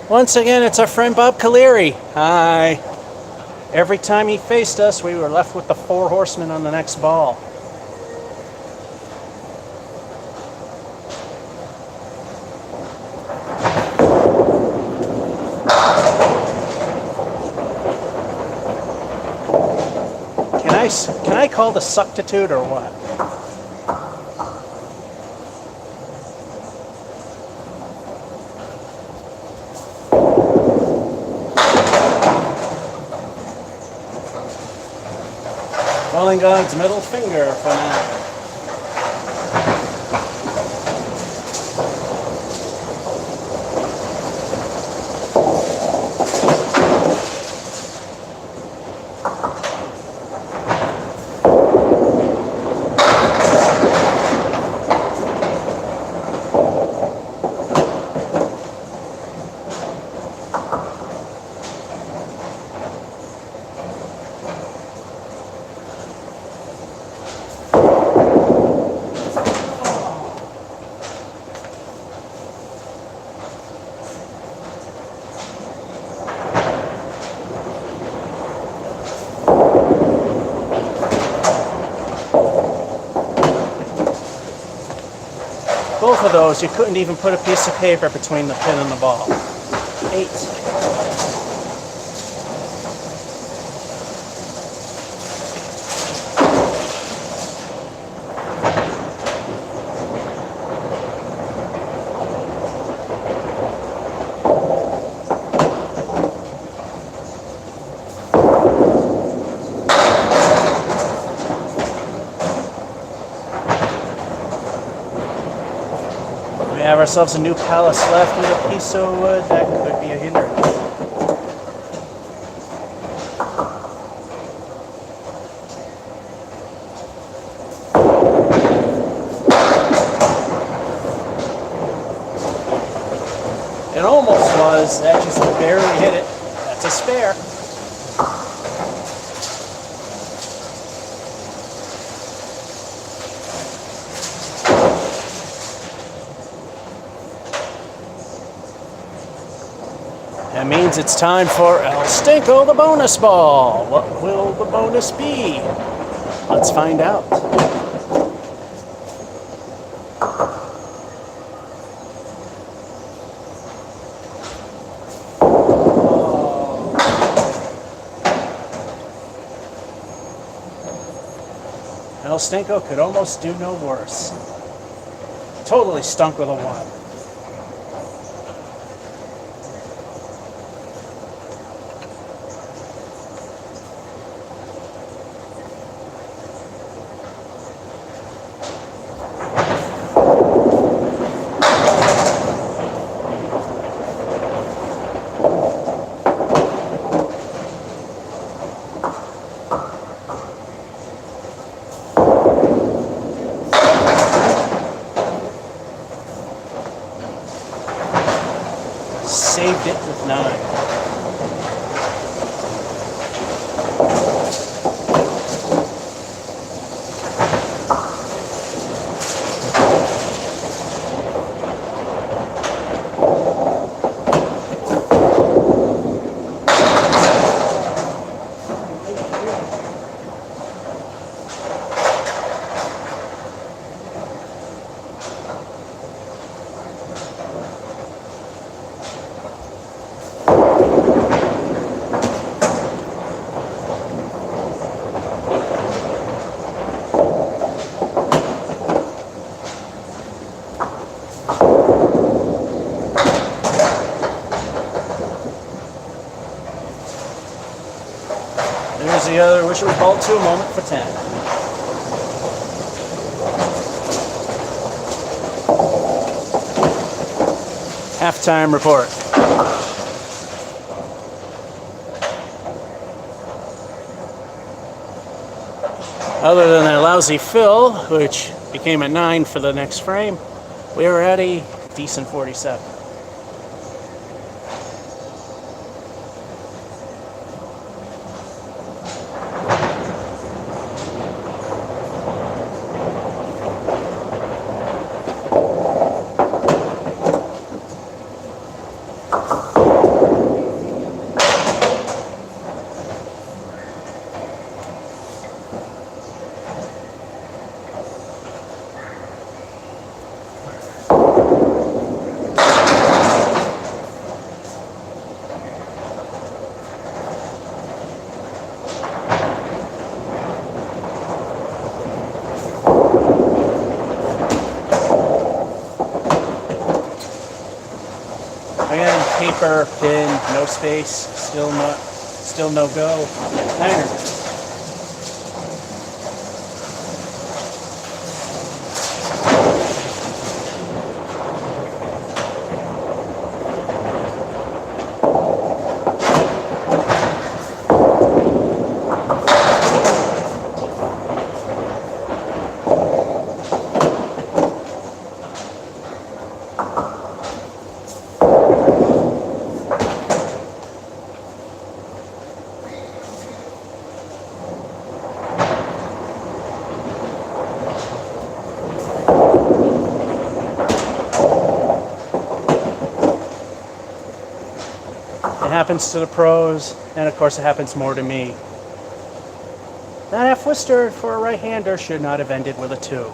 Speaker 1: Once again, it's our friend Bob Caleri. Hi. Every time he faced us, we were left with the 4 horsemen on the next ball. Can I call the suctitude or what? Calling God's middle finger for now. Both of those, you couldn't even put a piece of paper between the pin and the ball. 8. We have ourselves a new palace left with a piece of wood. That could be a hindrance. It almost was. That just barely hit it. That's a spare. That means it's time for El Stinko, the bonus ball. What will the bonus be? Let's find out. El Stinko could almost do no worse. Totally stunk with a 1. Saved it with 9. There's the other wish it was ball 2 moment for 10. Halftime report. Other than that lousy fill, which became a 9 for the next frame, we were at a decent 47. paper, pin, no space, still no go. Niner. It happens to the pros, and of course it happens more to me. That half-twister for a right-hander should not have ended with a 2.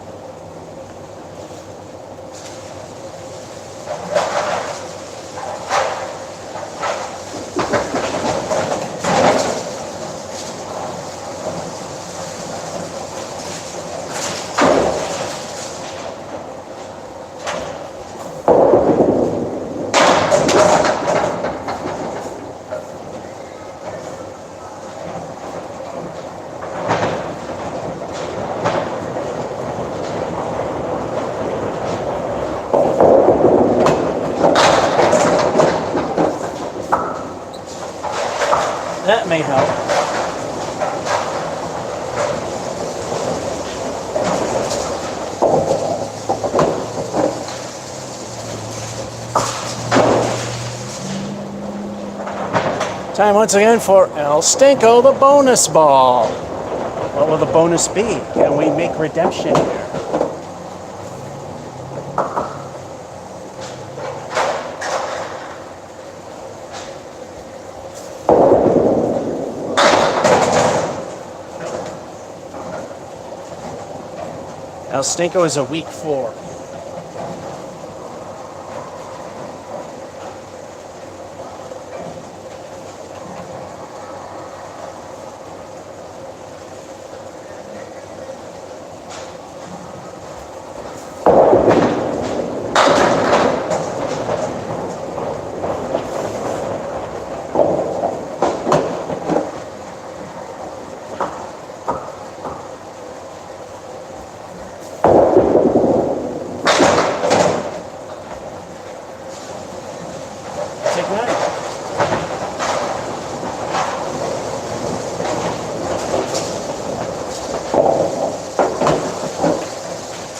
Speaker 1: That may help. Time once again for El Stinko, the bonus ball. What will the bonus be? Can we make redemption here? El Stinko is a weak 4. Take 9.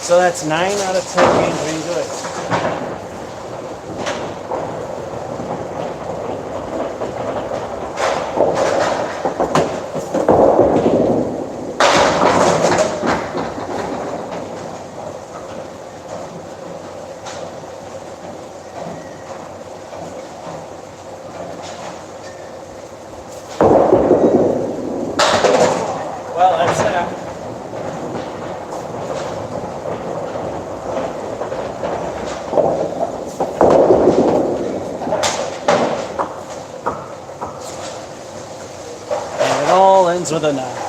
Speaker 1: So that's 9 out of 10 games being good. Well, that's that. And it all ends with a 9.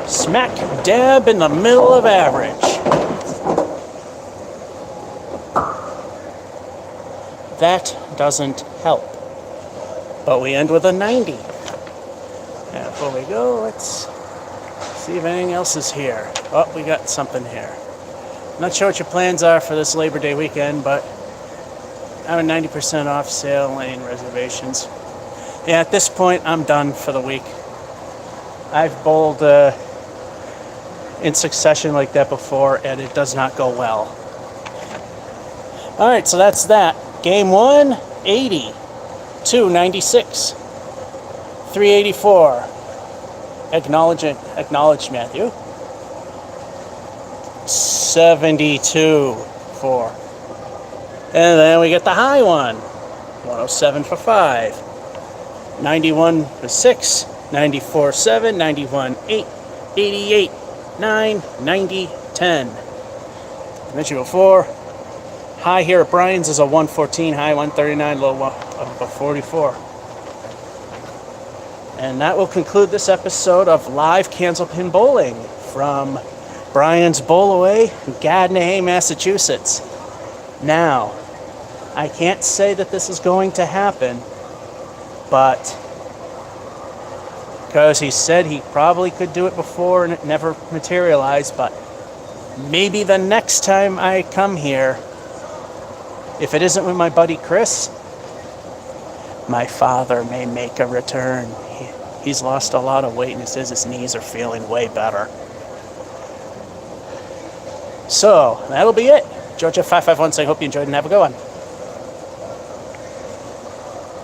Speaker 1: Smack dab in the middle of average. That doesn't help. But we end with a 90. And before we go, let's see if anything else is here. Oh, we got something here. Not sure what your plans are for this Labor Day weekend, but I'm a 90% off sale lane reservations. Yeah, at this point, I'm done for the week. I've bowled in succession like that before, and it does not go well. All right, so that's that. Game 1, 80. 2, 96. 384. Acknowledge, Matthew. 72 for. And then we get the high one. 107 for 5. 91 for 6. 94 7. 91 8. 88 9. 90 10. I mentioned before, High here at Brian's is a 114, high 139, low of a 44. And that will conclude this episode of live Candlepin Bowling from Brian's Bowlaway, Gadney, Massachusetts. Now, I can't say that this is going to happen, but because he said he probably could do it before and it never materialized, but maybe the next time I come here, if it isn't with my buddy Chris, my father may make a return. He's lost a lot of weight and he says his knees are feeling way better. So, that'll be it. Georgia551 saying, hope you enjoyed and have a good one.